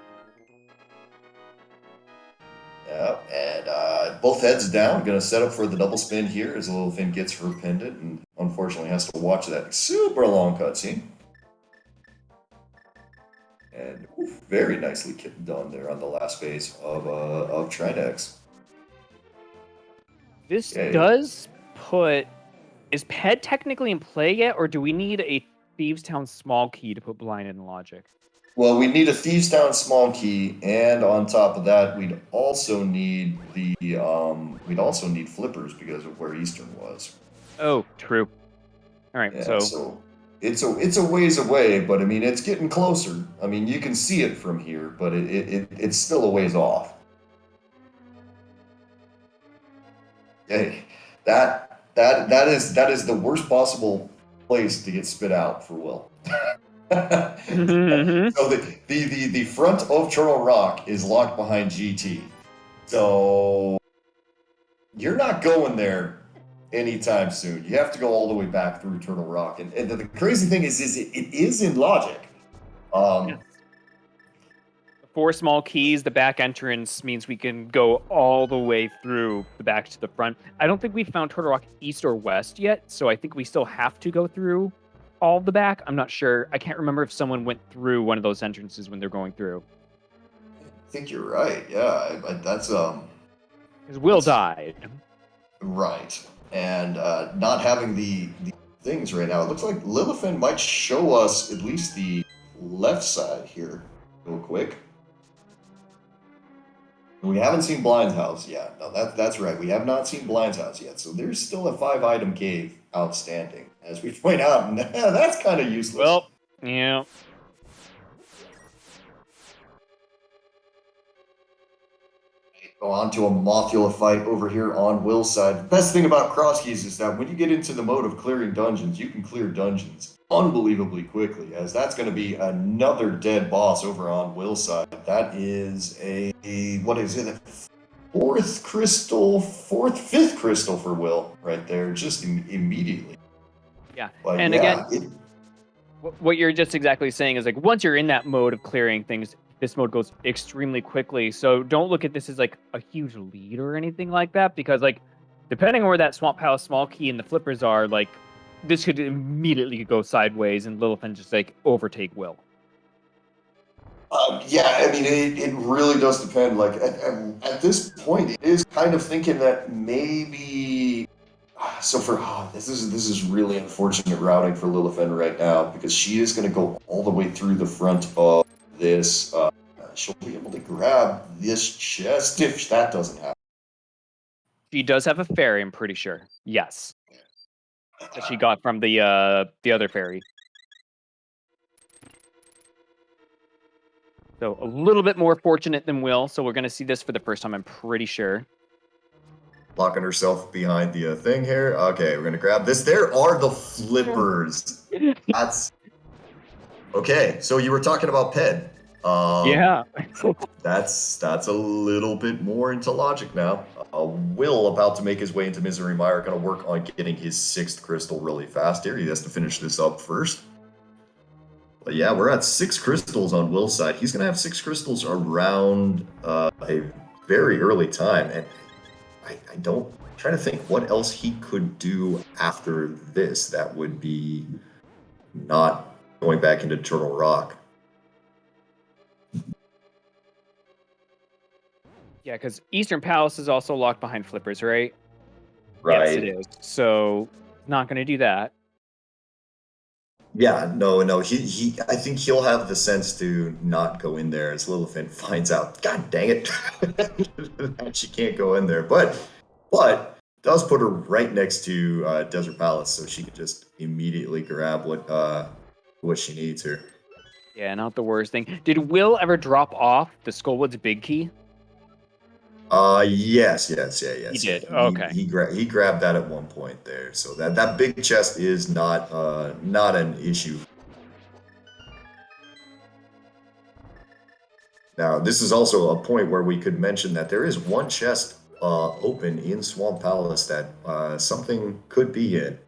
Yeah, and both heads down. Going to set up for the double spin here as Lillifen gets her pendant and unfortunately has to watch that super long cutscene. And very nicely done there on the last phase of Trinex. This Okay. does put... Is Ped technically in play yet, or do we need a Thieves Town small key to put blind in logic? Well, we need a Thieves Town small key, and on top of that, we'd also need flippers because of where Eastern was. Oh, true. All right, Yeah, so it's a ways away, but I mean it's getting closer. I mean you can see it from here, but it's still a ways off. Hey, that is the worst possible place to get spit out for Will. So the front of Turtle Rock is locked behind GT. So you're not going there anytime soon. You have to go all the way back through Turtle Rock. And the crazy thing is it is in logic. yes. 4 small keys, the back entrance means we can go all the way through the back to the front. I don't think we've found Turtle Rock east or west yet, so I think we still have to go through all the back. I'm not sure. I can't remember if someone went through one of those entrances when they're going through. I think you're right. Yeah, that's Because Will died. right. And not having the things right now, it looks like Lillifen might show us at least the left side here real quick. We haven't seen Blind's house yet. No, that's right. We have not seen Blind's house yet. So there's still a 5-item cave outstanding, as we point out. And that's kind of useless. Well, yeah. Go on to a Mothula fight over here on Will's side. The best thing about cross keys is that when you get into the mode of clearing dungeons, you can clear dungeons unbelievably quickly, as that's going to be another dead boss over on Will's side. That is what is it? Fifth crystal for Will right there, just immediately. Yeah. But and yeah, again, what you're just exactly saying is like once you're in that mode of clearing things, this mode goes extremely quickly. So don't look at this as like a huge lead or anything like that, because like depending on where that Swamp Palace small key and the flippers are, like this could immediately go sideways and Lillifen just like overtake Will. yeah, I mean, it really does depend. Like at this point, it is kind of thinking that maybe. So this is really unfortunate routing for Lillifen right now because she is going to go all the way through the front of this. She'll be able to grab this chest if that doesn't happen. She does have a fairy, I'm pretty sure. Yes, that she got from the other fairy. So a little bit more fortunate than Will. So we're going to see this for the first time, I'm pretty sure. Locking herself behind the thing here. Okay, we're going to grab this. There are the flippers. That's... Okay, so you were talking about Ped. Yeah. That's a little bit more into logic now. Will, about to make his way into Misery Mire, going to work on getting his 6th crystal really fast here. He has to finish this up first. But yeah, we're at 6 crystals on Will's side. He's going to have 6 crystals around a very early time. And I don't... I'm trying to think what else he could do after this that would be not going back into Turtle Rock. Yeah, because Eastern Palace is also locked behind flippers, right? Right. Yes, it is. So not going to do that. Yeah, no. I think he'll have the sense to not go in there as Lillifen finds out. God dang it, that she can't go in there. But does put her right next to Desert Palace, so she can just immediately grab what she needs here. Yeah, not the worst thing. Did Will ever drop off the Skullwood's big key? Yes. He did. Okay. He grabbed that at one point there. So that big chest is not an issue. Now, this is also a point where we could mention that there is one chest open in Swamp Palace that something could be in.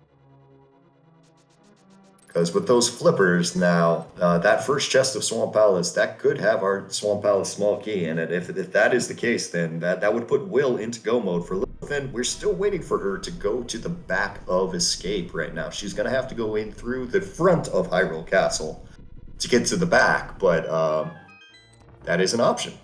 Because with those flippers now, that first chest of Swamp Palace, that could have our Swamp Palace small key in it. If that is the case, then that would put Will into go mode. For Lillifen, we're still waiting for her to go to the back of Escape right now. She's going to have to go in through the front of Hyrule Castle to get to the back, but that is an option.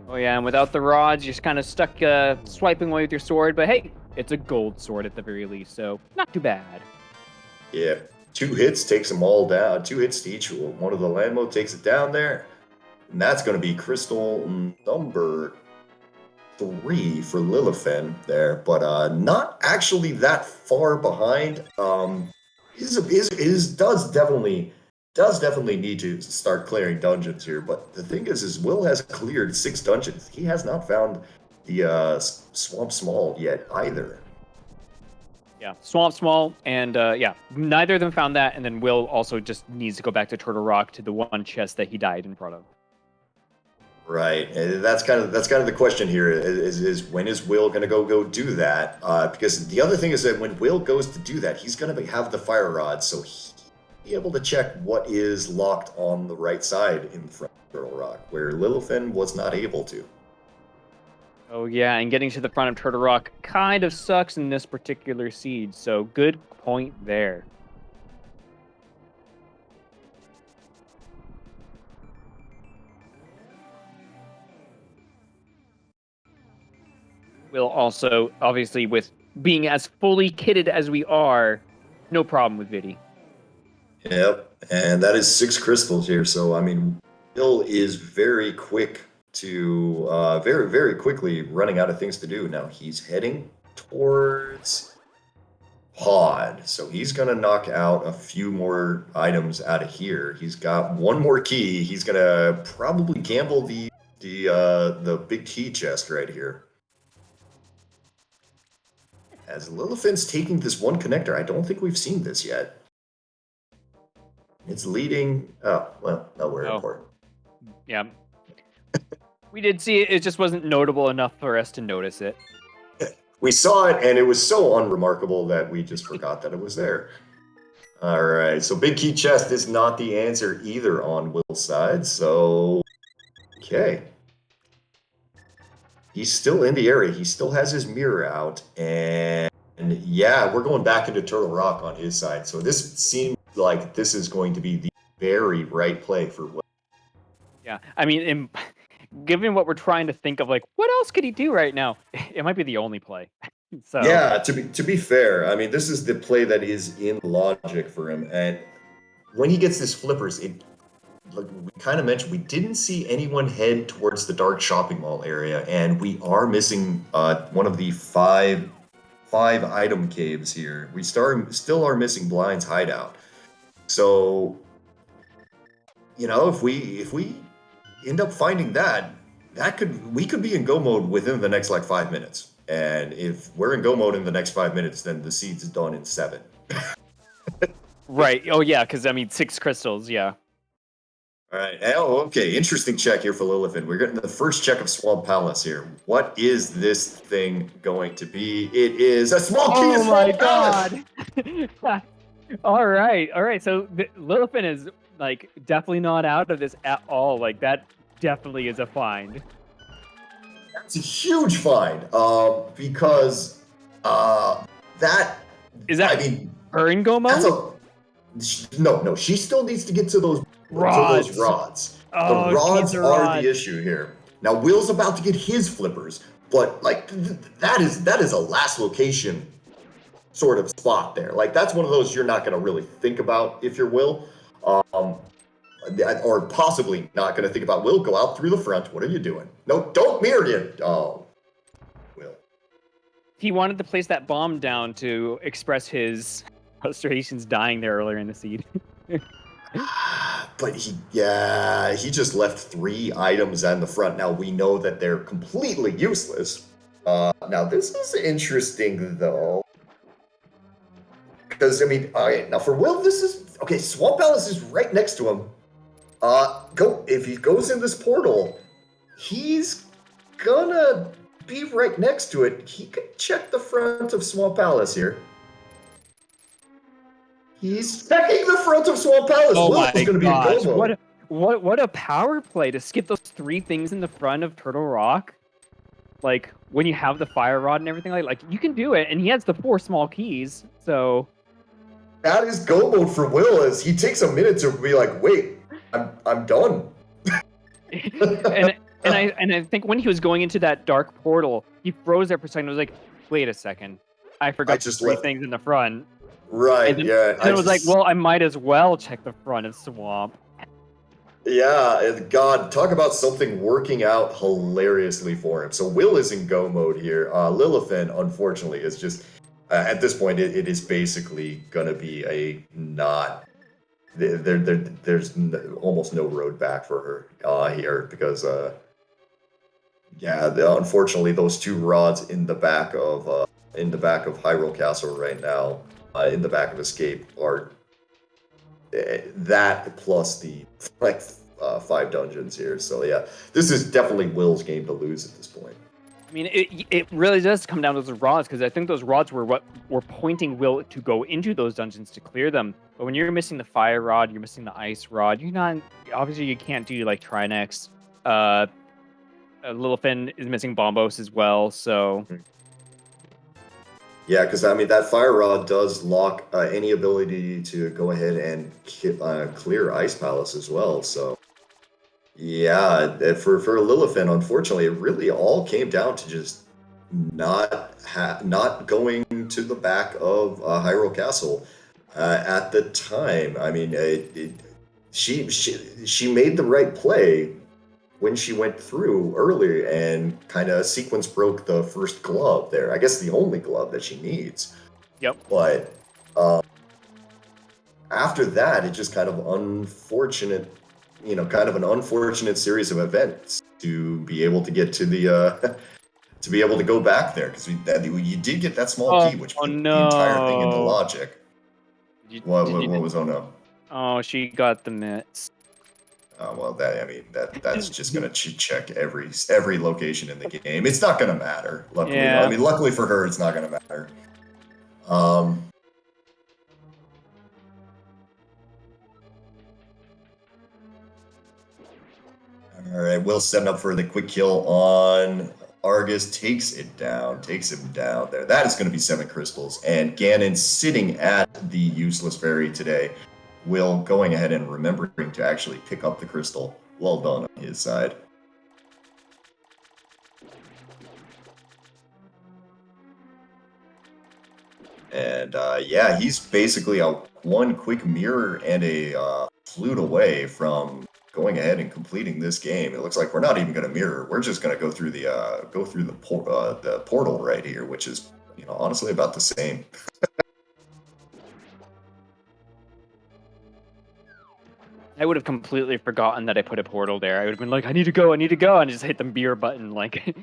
Oh yeah, and without the rods, you're just kind of stuck swiping away with your sword. But hey, it's a gold sword at the very least, so not too bad. Yeah, 2 hits takes them all down. 2 hits to each one of the land mode takes it down there. And that's going to be crystal number 3 for Lillifen there, but not actually that far behind. Does definitely need to start clearing dungeons here. But the thing is Will has cleared 6 dungeons. He has not found the Swamp Small yet either. Yeah, Swamp Small, and yeah, neither of them found that, and then Will also just needs to go back to Turtle Rock to the one chest that he died in front of. Right, and that's kind of the question here: is when is Will going to go do that? Because the other thing is that when Will goes to do that, he's going to have the fire rod, so he'll be able to check what is locked on the right side in front of Turtle Rock, where Lillifen was not able to. Oh yeah, and getting to the front of Turtle Rock kind of sucks in this particular seed, so good point there. Will also, obviously, with being as fully kitted as we are, no problem with Viddy. Yep, and that is 6 crystals here. So I mean, Will is very quick to very quickly running out of things to do. Now he's heading towards Pod, so he's gonna knock out a few more items out of here. He's got 1 more key. He's gonna probably gamble the big key chest right here. As Lillifen's taking this 1 connector, I don't think we've seen this yet. It's leading. Oh, well, nowhere important. Yeah. We did see it. It just wasn't notable enough for us to notice it. We saw it, and it was so unremarkable that we just forgot that it was there. All right, so big key chest is not the answer either on Will's side. So, okay. He's still in the area. He still has his mirror out, and yeah, we're going back into Turtle Rock on his side. So this seems like this is going to be the very right play for Will. Yeah, I mean, given what we're trying to think of, like, what else could he do right now? It might be the only play. So yeah, to be fair, I mean, this is the play that is in logic for him, and when he gets his flippers, like we kind of mentioned, we didn't see anyone head towards the dark shopping mall area, and we are missing one of the five item caves here. We still are missing Blind's hideout. So, you know, if we end up finding that we could be in go mode within the next like 5 minutes. And if we're in go mode in the next 5 minutes, then the seed's done in 7. Right. Oh yeah, because I mean 6 crystals. Yeah. All right. Oh, okay. Interesting check here for Lillifen. We're getting the first check of Swamp Palace here. What is this thing going to be? It is a small key of Swamp Palace! God. All right. So Lillifen is like definitely not out of this at all. Like that definitely is a find. That's a huge find. Because that is that. I mean, her in go mode? no. She still needs to get to those Look to those Rods. rods. The Oh, rods teaser are rods. the issue here. Now Will's about to get his flippers, but like that is a last location sort of spot there. Like that's one of those you're not going to really think about if you're Will, or possibly not going to think about. Will, go out through the front. What are you doing? No, don't mirror you. Oh, Will. He wanted to place that bomb down to express his frustrations dying there earlier in the seed. But he just left 3 items on the front. Now we know that they're completely useless. Now this is interesting though, because I mean, all right, now for Will, this is okay. Swamp Palace is right next to him. If he goes in this portal, he's gonna be right next to it. He could check the front of Swamp Palace here. He's checking the front of Swamp Palace. Oh Will my is going to be in go gosh! mode. What a power play to skip those 3 things in the front of Turtle Rock. Like when you have the fire rod and everything, like you can do it, and he has the 4 small keys. So That is go mode for Will. As he takes a minute to be like, wait, I'm done. and I think when he was going into that dark portal, he froze there for a second. And was like, wait a second, I forgot just the 3 left- things in the front. Right, And yeah. And it was like, well, I might as well check the front of Swamp. Yeah, and God, talk about something working out hilariously for him. So Will is in go mode here. Lillifen, unfortunately, is just, at this point, it is basically going to be a not, there's almost no road back for her here because, unfortunately, those 2 rods in the back of Hyrule Castle right now, in the back of Escape, are that plus the 5 dungeons here. So yeah, this is definitely Will's game to lose at this point. I mean, it really does come down to those rods, because I think those rods were what were pointing Will to go into those dungeons to clear them. But when you're missing the fire rod, you're missing the ice rod. Obviously you can't do like Trinex. Lillifen is missing Bombos as well, so. Yeah, because I mean that fire rod does lock any ability to go ahead and clear Ice Palace as well. So yeah, for Lillifen, unfortunately, it really all came down to just not going to the back of Hyrule Castle at the time. I mean, she made the right play when she went through earlier and kind of sequence broke the first glove there. I guess the only glove that she needs. Yep. But after that, it just kind of unfortunate, kind of an unfortunate series of events to be able to get to the to be able to go back there, because you did get that small key, which put the entire thing into logic. What was no? Oh, she got the mitts. Well, that's just gonna check every location in the game. It's not gonna matter. Luckily, Yeah. I mean, luckily for her, it's not gonna matter. All right, Will setting up for the quick kill on Argus, takes him down there. That is going to be 7 crystals, and Ganon sitting at the useless fairy today. Will going ahead and remembering to actually pick up the crystal. Well done on his side. And yeah, he's basically a 1 quick mirror and a flute away from going ahead and completing this game. It looks like we're not even going to mirror. We're just going to go through the portal right here, which is honestly about the same. I would have completely forgotten that I put a portal there. I would have been like, I need to go, and just hit the mirror button, like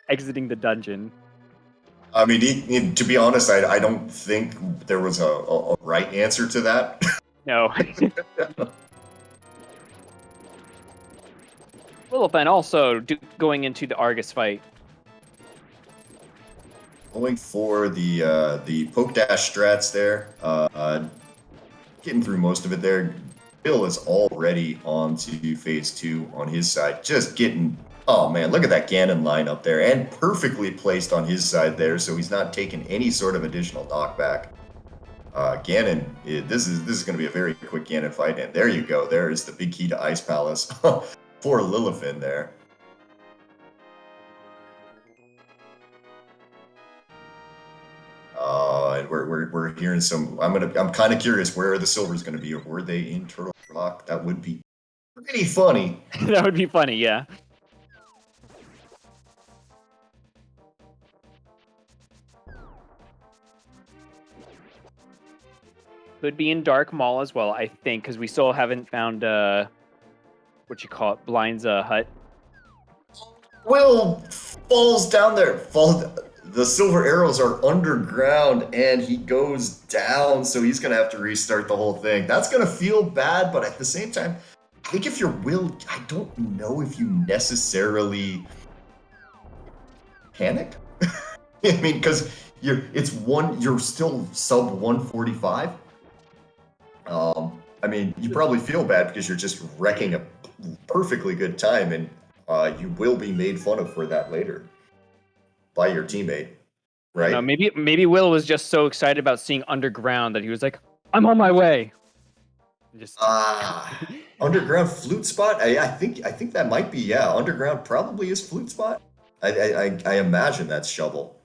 exiting the dungeon. I mean, to be honest, I don't think there was a right answer to that. No. Lillifen also going into the Argus fight. Going for the poke dash strats there, getting through most of it there. Bill is already on to phase 2 on his side, just getting. Oh man, look at that Ganon line up there, and perfectly placed on his side there, so he's not taking any sort of additional knockback. Ganon, this is going to be a very quick Ganon fight, and there you go. There is the big key to Ice Palace for Lillifen there. And we're hearing some. I'm kind of curious where the silver's going to be, or were they in Turtle Rock? That would be pretty funny. That would be funny, yeah. Could be in Dark Mall as well, I think, because we still haven't found what you call it, Blind's hut. Will falls down there. The silver arrows are underground, and he goes down, so he's gonna have to restart the whole thing. That's gonna feel bad, but at the same time, I think if you're Will, I don't know if you necessarily panic. I mean, because you're still sub 145. I mean, you probably feel bad because you're just wrecking a perfectly good time, and you will be made fun of for that later by your teammate, right? No, maybe Will was just so excited about seeing Underground that he was like, "I'm on my way." Just Underground flute spot. I think that might be, yeah. Underground probably is flute spot. I imagine that's shovel.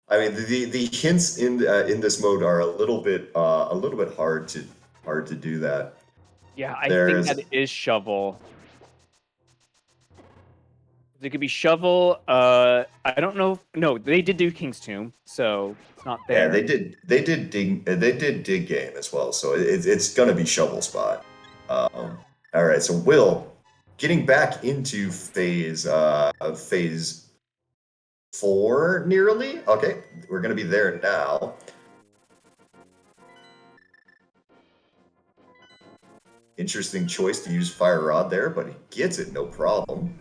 I mean, the hints in this mode are a little bit hard to do that. Yeah, I think that is shovel. It could be shovel. I don't know. No, they did do King's Tomb, so it's not there. Yeah, they did dig game as well, so it's gonna be shovel spot. All right, so Will getting back into phase 4 nearly. Okay, we're gonna be there now. Interesting choice to use Fire Rod there, but he gets it no problem.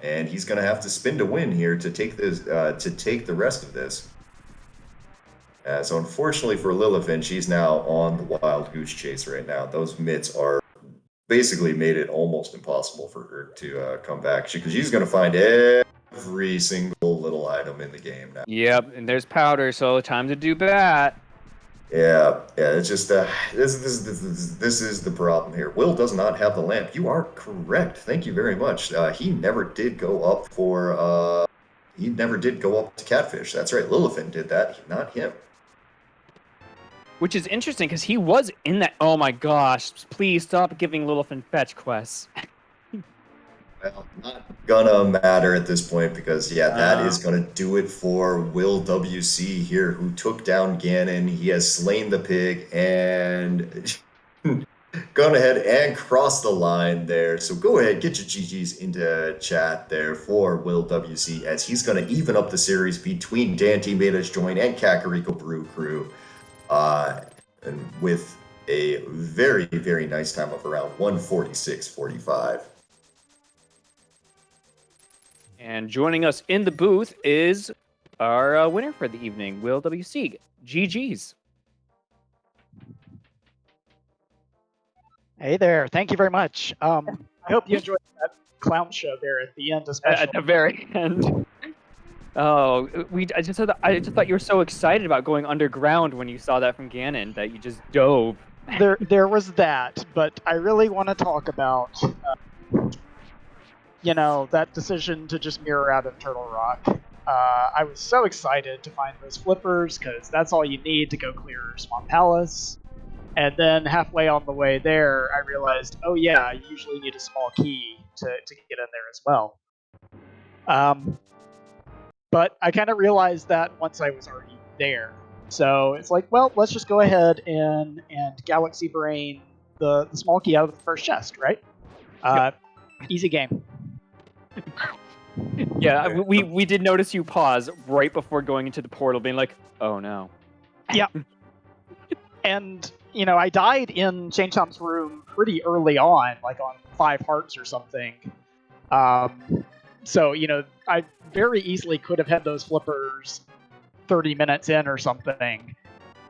And he's gonna have to spin to win here to take this to take the rest of this. So unfortunately for Lillifen, she's now on the Wild Goose Chase right now. Those mitts are basically made it almost impossible for her to come back because she's gonna find every single little item in the game now. Yep, and there's powder, so time to do that. Yeah, it's just this is the problem here. Will does not have the lamp. You are correct. Thank you very much. He never did go up for he never did go up to Catfish. That's right. Lillifen did that, not him. Which is interesting because he was in that. Oh my gosh! Please stop giving Lillifen fetch quests. Well, not gonna matter at this point because, yeah, that is gonna do it for Will WC here, who took down Ganon. He has slain the pig and gone ahead and crossed the line there. So go ahead, get your GGs into chat there for Will WC, as he's gonna even up the series between Daaanty Made Us Join and Kakariko Brew Crew, and with a very, very nice time of around 146.45. And joining us in the booth is our winner for the evening, Will WC. GG's. Hey there. Thank you very much. I hope you enjoyed that clown show there at the end, especially. At the very end. Oh, I just thought you were so excited about going underground when you saw that from Ganon that you just dove. There was that, but I really want to talk about that decision to just mirror out of Turtle Rock. I was so excited to find those flippers because that's all you need to go clear Swamp Palace. And then halfway on the way there, I realized, oh yeah, you usually need a small key to get in there as well. But I kind of realized that once I was already there. So it's like, well, let's just go ahead and Galaxy Brain the small key out of the first chest, right? Yep. Easy game. Yeah, we did notice you pause right before going into the portal, being like, oh no. Yeah. And, I died in Chain Chomp's room pretty early on, like on 5 hearts or something. So, I very easily could have had those flippers 30 minutes in or something.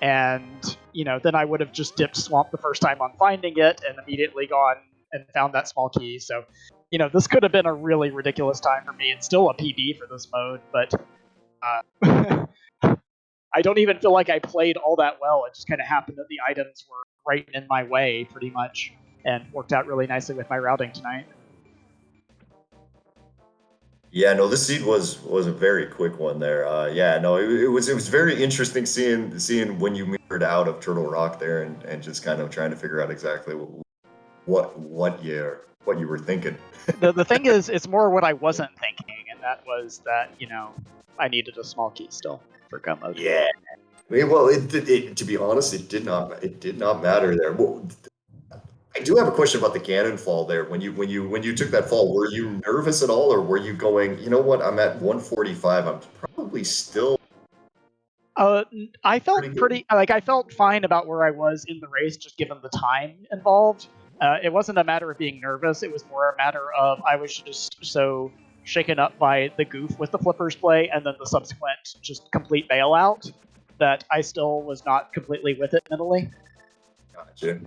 And, then I would have just dipped Swamp the first time on finding it and immediately gone and found that small key. So, this could have been a really ridiculous time for me. It's still a PB for this mode, but I don't even feel like I played all that well. It just kind of happened that the items were right in my way, pretty much, and worked out really nicely with my routing tonight. Yeah, no, this seed was a very quick one there. Yeah, no, it was very interesting seeing when you mirrored out of Turtle Rock there and just kind of trying to figure out exactly what you were thinking. The thing is, it's more what I wasn't thinking, and that was that I needed a small key still for gun mode. Yeah. Well, to be honest, it did not matter there. Well, I do have a question about the cannon fall there. When you took that fall, were you nervous at all, or were you going, you know what, I'm at 145. I'm probably still. I felt I felt fine about where I was in the race, just given the time involved. It wasn't a matter of being nervous. It was more a matter of I was just so shaken up by the goof with the flippers play and then the subsequent just complete bailout that I still was not completely with it mentally. Gotcha.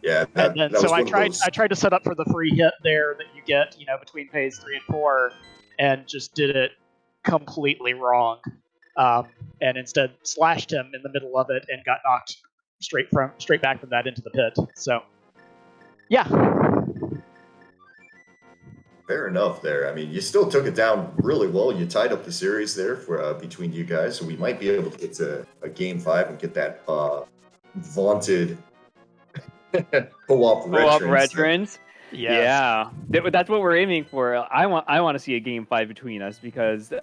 Yeah, and then so I tried to set up for the free hit there that you get, between phase 3 and 4, and just did it completely wrong. And instead slashed him in the middle of it and got knocked straight back from that into the pit. So, yeah. Fair enough there. I mean, you still took it down really well. You tied up the series there for between you guys, so we might be able to get to a game 5 and get that vaunted co-op veterans. Yes. Yeah, that's what we're aiming for. I want to see a game 5 between us because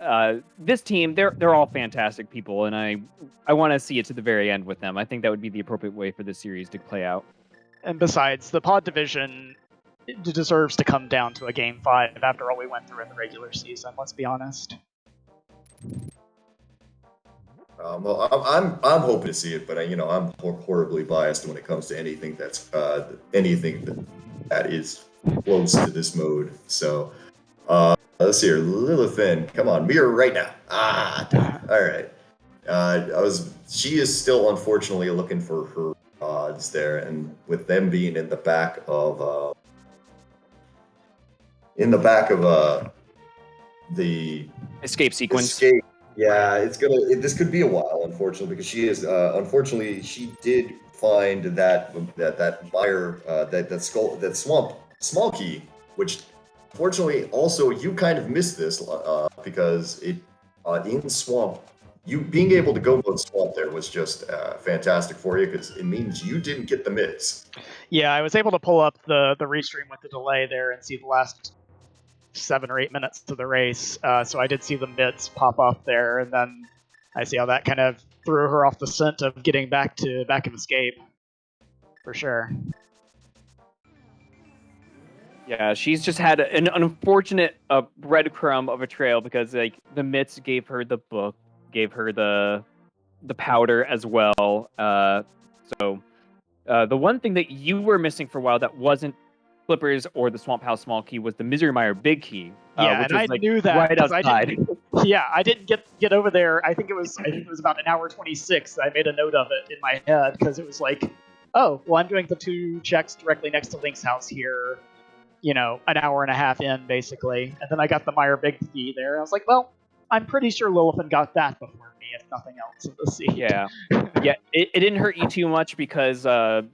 this team, they're all fantastic people, and I want to see it to the very end with them. I think that would be the appropriate way for this series to play out. And besides, the pod division deserves to come down to a game 5 after all we went through in the regular season. Let's be honest. Well, I'm hoping to see it, but I'm horribly biased when it comes to anything that's anything that is close to this mode. So let's see here, Lillifen, come on, mirror right now. All right. She is still unfortunately looking for her odds there, and with them being in the back of the escape sequence. Yeah, this could be a while, unfortunately, because she is unfortunately she did find that Meyer that swamp small key, which fortunately also you kind of missed this because it in swamp, you being able to go mode swamp there was just fantastic for you because it means you didn't get the mids. Yeah, I was able to pull up the restream with the delay there and see the last 7 or 8 minutes to the race, so I did see the mids pop up there, and then I see how that kind of threw her off the scent of getting back of escape, for sure. Yeah, she's just had an unfortunate breadcrumb of a trail because like the mitts gave her the book, gave her the powder as well. So the one thing that you were missing for a while that wasn't Flippers or the Swamp House small key was the Misery Mire big key. Yeah, which and was, I knew that right outside. I didn't get over there. I think it was about an hour 26. I made a note of it in my head because it was like, oh, well, I'm doing the 2 checks directly next to Link's house here, an hour and a half in basically, and then I got the Mire big key there. I was like, well, I'm pretty sure Lillifen got that before me, if nothing else in the seed. Yeah. It didn't hurt you too much because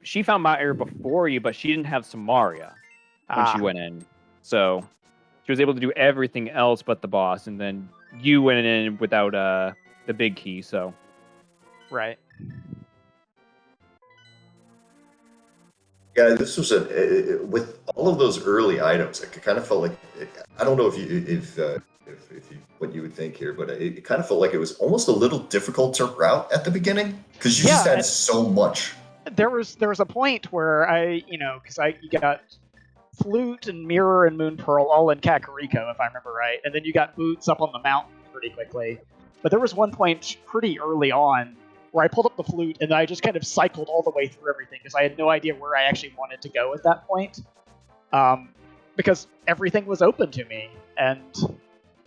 she found Mire before you, but she didn't have Samaria when she went in. So she was able to do everything else but the boss, and then you went in without the big key, so. Right. Yeah, this was with all of those early items, it kind of felt like, I don't know if what you would think here, but it kind of felt like it was almost a little difficult to route at the beginning because you just had so much. There was a point where because you got Flute and Mirror and Moon Pearl all in Kakariko, if I remember right, and then you got Boots up on the mountain pretty quickly. But there was one point pretty early on where I pulled up the Flute and I just kind of cycled all the way through everything because I had no idea where I actually wanted to go at that point, because everything was open to me. And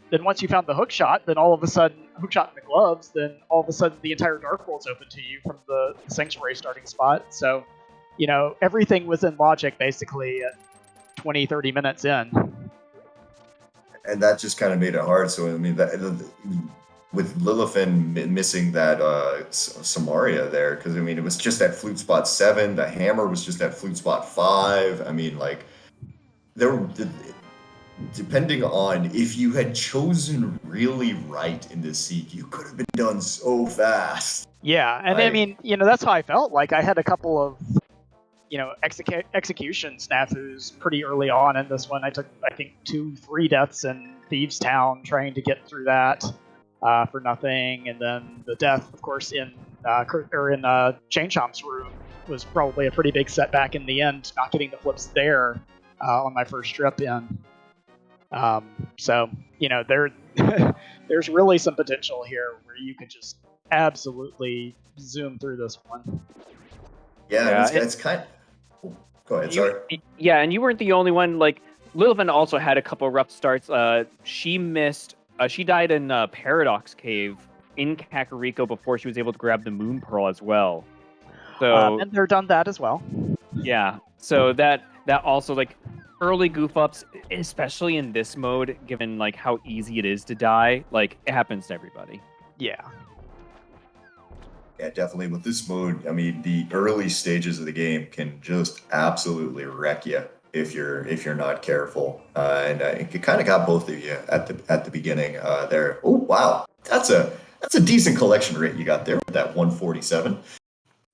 then once you found the hook shot, then all of a sudden, hook shot in the gloves, then all of a sudden the entire Dark World's open to you from the Sanctuary starting spot. So, everything was in logic basically at 20, 30 minutes in. And that just kind of made it hard. So, I mean, with Lillifen missing that Samaria there, because I mean it was just at flute spot 7. The hammer was just at flute spot 5. I mean, like depending on if you had chosen really right in this seek, you could have been done so fast. Yeah, and I mean, that's how I felt. Like I had a couple of, execution snafus pretty early on in this one. I took, I think, 2-3 deaths in Thieves Town trying to get through that for nothing, and then the death, of course, in Chain Chomp's room was probably a pretty big setback in the end, not getting the flips there on my first trip in. So, there's really some potential here where you could just absolutely zoom through this one. Yeah, it's kind of... Go ahead, sorry. Yeah, and you weren't the only one. Like, Lillifen also had a couple rough starts. She missed... she died in Paradox Cave in Kakariko before she was able to grab the Moon Pearl as well. So and they're done that as well. Yeah, so that also, like, early goof ups, especially in this mode, given like how easy it is to die, like it happens to everybody. Yeah. Yeah, definitely. With this mode, I mean, the early stages of the game can just absolutely wreck you if you're not careful. And it kind of got both of you at the beginning there. Oh wow, that's a decent collection rate you got there with that 147.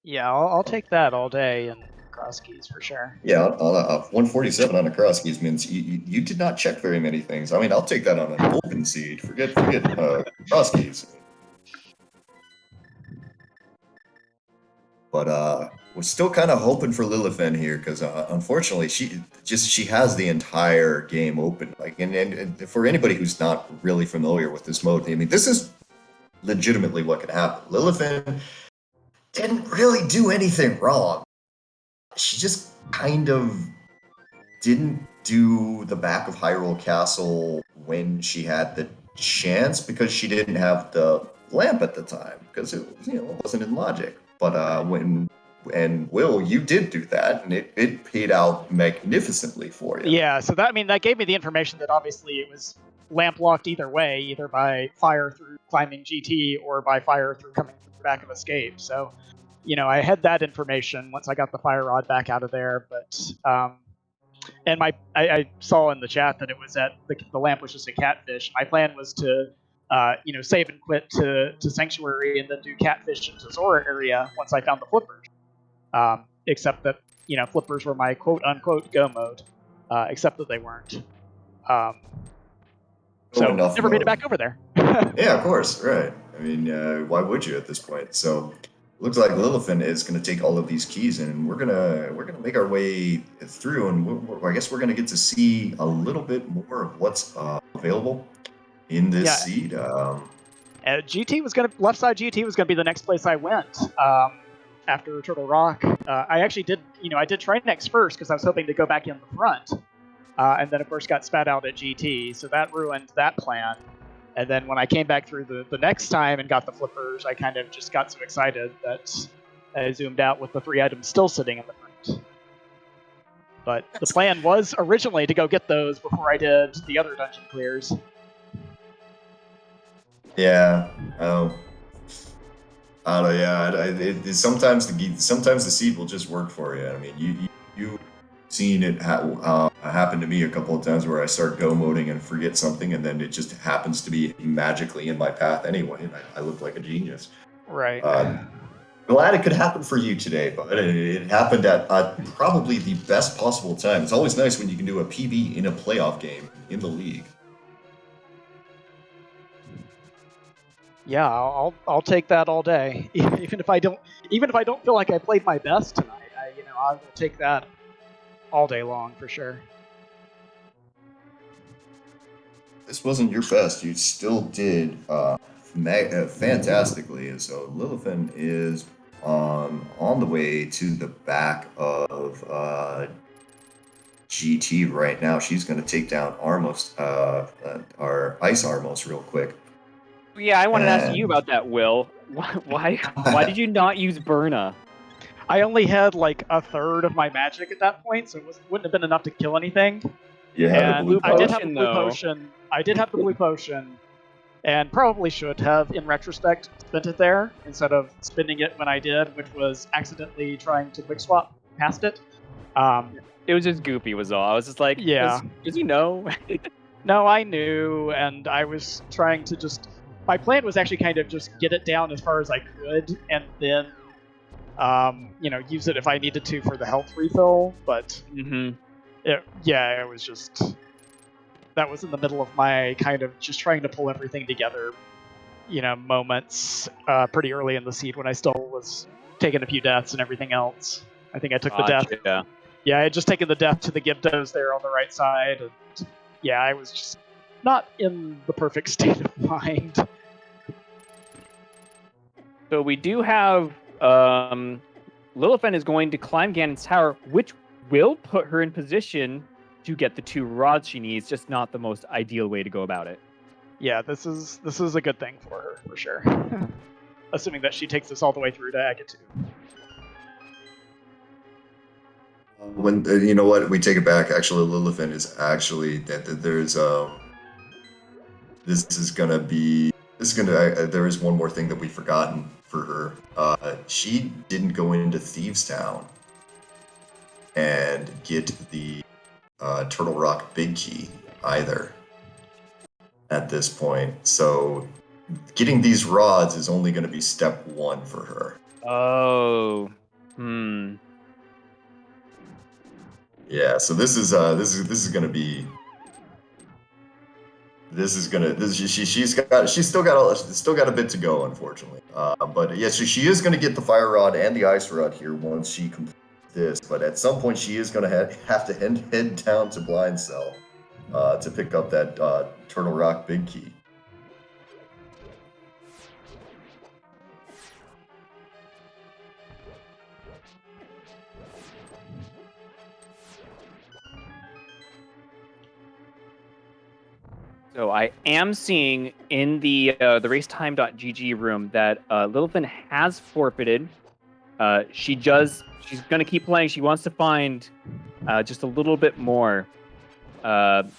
Yeah, I'll take that all day and cross keys for sure. Yeah, 147 on a cross keys means you did not check very many things. I mean, I'll take that on an open seed. Forget cross keys. But we're still kind of hoping for Lillifen here because unfortunately she has the entire game open. Like, and for anybody who's not really familiar with this mode, I mean, this is legitimately what could happen. Lillifen didn't really do anything wrong. She just kind of didn't do the back of Hyrule Castle when she had the chance because she didn't have the lamp at the time because it wasn't in logic. But Will, you did do that, and it paid out magnificently for you. Yeah, so that gave me the information that obviously it was lamp locked either way, either by fire through climbing GT or by fire through coming through the back of escape. So, I had that information once I got the fire rod back out of there. But and I saw in the chat that it was at the lamp was just a catfish. My plan was to save and quit to Sanctuary and then do catfish into Zora area once I found the flippers. Except that, flippers were my quote-unquote go mode, except that they weren't. So never made it back over there. Yeah, of course, right. I mean, why would you at this point? So looks like Lillifen is going to take all of these keys, and we're gonna make our way through, and I guess we're going to get to see a little bit more of what's available in this seed. GT was left side GT was gonna be the next place I went after Turtle Rock. I actually did Trinex first because I was hoping to go back in the front, and then of course got spat out at GT, so that ruined that plan. And then when I came back through the next time and got the flippers, I kind of just got so excited that I zoomed out with the 3 items still sitting in the front. But the plan was originally to go get those before I did the other dungeon clears. Yeah. Oh. I don't know. Yeah. Sometimes the seed will just work for you. I mean, you've seen it happen to me a couple of times where I start go moding and forget something, and then it just happens to be magically in my path anyway, and I look like a genius. Right. Glad it could happen for you today, but it happened at probably the best possible time. It's always nice when you can do a PB in a playoff game in the league. Yeah, I'll take that all day. Even if I don't feel like I played my best tonight, I will take that all day long for sure. This wasn't your best. You still did fantastically, and so Lillifen is on the way to the back of GT right now. She's going to take down Armos, our Ice Armos, real quick. Yeah, I wanted to ask you about that, Will. Why did you not use Burna? I only had like a third of my magic at that point, so it wouldn't have been enough to kill anything. You had a blue potion, I did have the blue potion. and probably should have, in retrospect, spent it there instead of spending it when I did, which was accidentally trying to quick swap past it. It was just goofy, was all. I was just like, Yeah. does he know? No, I knew, and I was trying to just. My plan was actually kind of just get it down as far as I could, and then, use it if I needed to for the health refill. But it was just. That was in the middle of my kind of just trying to pull everything together, moments pretty early in the seed when I still was taking a few deaths and everything else. I think I took the death. Yeah, I had just taken the death to the Gibdos there on the right side, and I was just not in the perfect state of mind. So we do have Lillifen is going to climb Ganon's tower, which will put her in position to get the 2 rods she needs, just not the most ideal way to go about it. Yeah, this is a good thing for her, for sure. Assuming that she takes this all the way through to Agate 2. When you know what, we take it back. Actually, Lillifen is actually that there's there is one more thing that we've forgotten for her. She didn't go into Thieves Town and get the Turtle Rock Big Key either at this point. So getting these rods is only going to be step 1 for her. Oh, Yeah, so she's still got a bit to go, unfortunately. But yeah, so she is going to get the fire rod and the ice rod here once she completes this. But at some point, she is going to have to head down to Blind Cell to pick up that Turtle Rock Big Key. So I am seeing in the racetime.gg room that Lillifen has forfeited. She's going to keep playing. She wants to find just a little bit more. And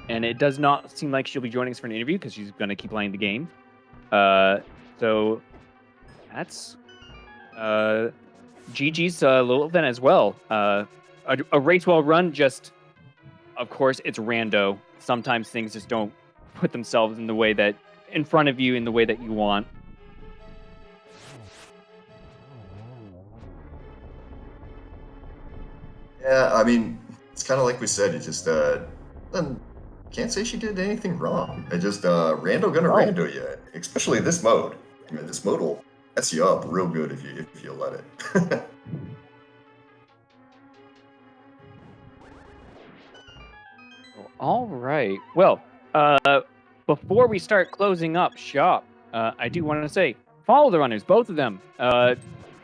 it does not seem like she'll be joining us for an interview because she's going to keep playing the game. So that's GG's Lillifen as well. A race well run, just, of course, it's rando. Sometimes things just don't put themselves in the way that in front of you in the way that you want. Yeah, I mean, it's kind of like we said. It just can't say she did anything wrong. It just rando gonna rando you, especially this mode. I mean, this mode will mess you up real good if you let it. All right. Well, before we start closing up shop, I do want to say, follow the runners, both of them.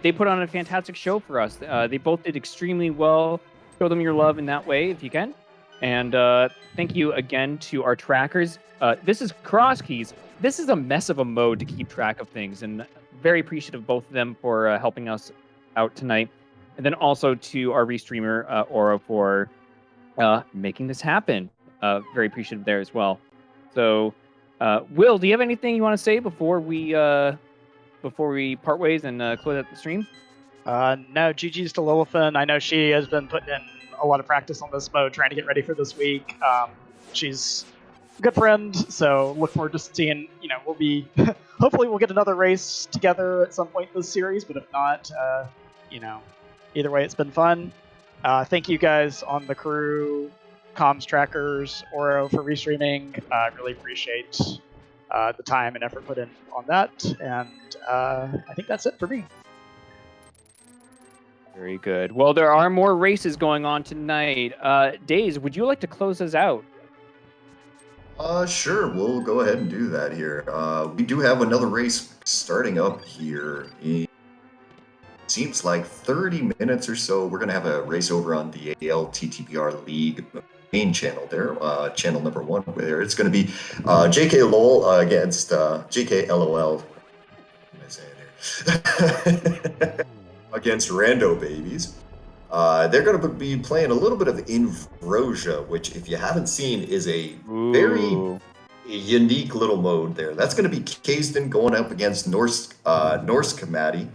They put on a fantastic show for us. They both did extremely well. Show them your love in that way if you can. And thank you again to our trackers. This is Cross Keys. This is a mess of a mode to keep track of things, and very appreciative of both of them for helping us out tonight. And then also to our restreamer, Aura, for making this happen. Very appreciative there as well. So, Will, do you have anything you want to say before we part ways and close out the stream? No, GG's to Lillifen. I know she has been putting in a lot of practice on this mode, trying to get ready for this week. She's a good friend, so look forward to seeing. We'll be hopefully we'll get another race together at some point this series. But if not, either way, it's been fun. Thank you guys on the crew, comms trackers, Oro for restreaming. Really appreciate the time and effort put in on that. And I think that's it for me. Very good. Well, there are more races going on tonight. Days, would you like to close us out? Sure, we'll go ahead and do that here. We do have another race starting up here in seems like 30 minutes or so. We're going to have a race over on the ALTTPR League main channel there, channel number 1 there. It's going to be JK LOL against JK LOL. What am I saying here? Against Rando Babies. They're going to be playing a little bit of Invrosia, which, if you haven't seen, is a very unique little mode there. That's going to be Kaysden going up against Norse Kamati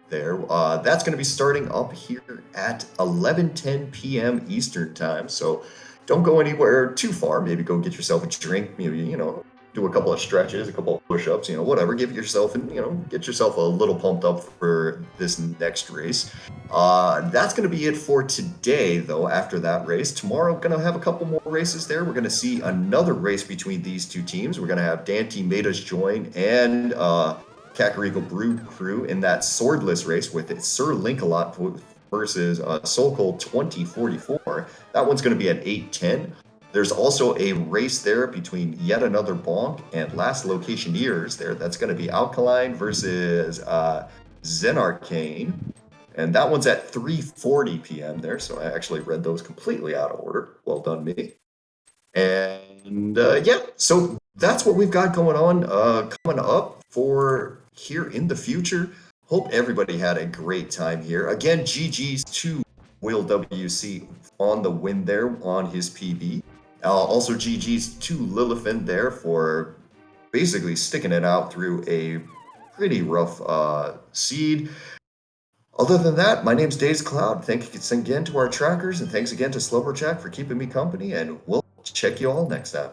there. That's going to be starting up here at 11:10 p.m. Eastern time. So don't go anywhere too far. Maybe go get yourself a drink. Maybe, do a couple of stretches, a couple of push-ups, whatever. Give yourself and get yourself a little pumped up for this next race. That's going to be it for today, though. After that race, tomorrow we're going to have a couple more races there. We're going to see another race between these two teams. We're going to have Daaanty Metas join and Kakariko Brew crew in that swordless race with it, Sir Linkalot versus Soulcold 2044. That one's going to be at 8:10. There's also a race there between yet another Bonk and Last Locationeers there. That's going to be Alkaline versus Zenarcane. And that one's at 3:40 p.m. there. So I actually read those completely out of order. Well done, me. And so that's what we've got going on coming up for here in the future. Hope everybody had a great time here. Again, GG's to willwc on the win there on his PB. Also, GG's to Lillifen there for basically sticking it out through a pretty rough seed. Other than that, my name's Days Cloud. Thanks again to our trackers, and thanks again to Slumberjack for keeping me company, and we'll check you all next time.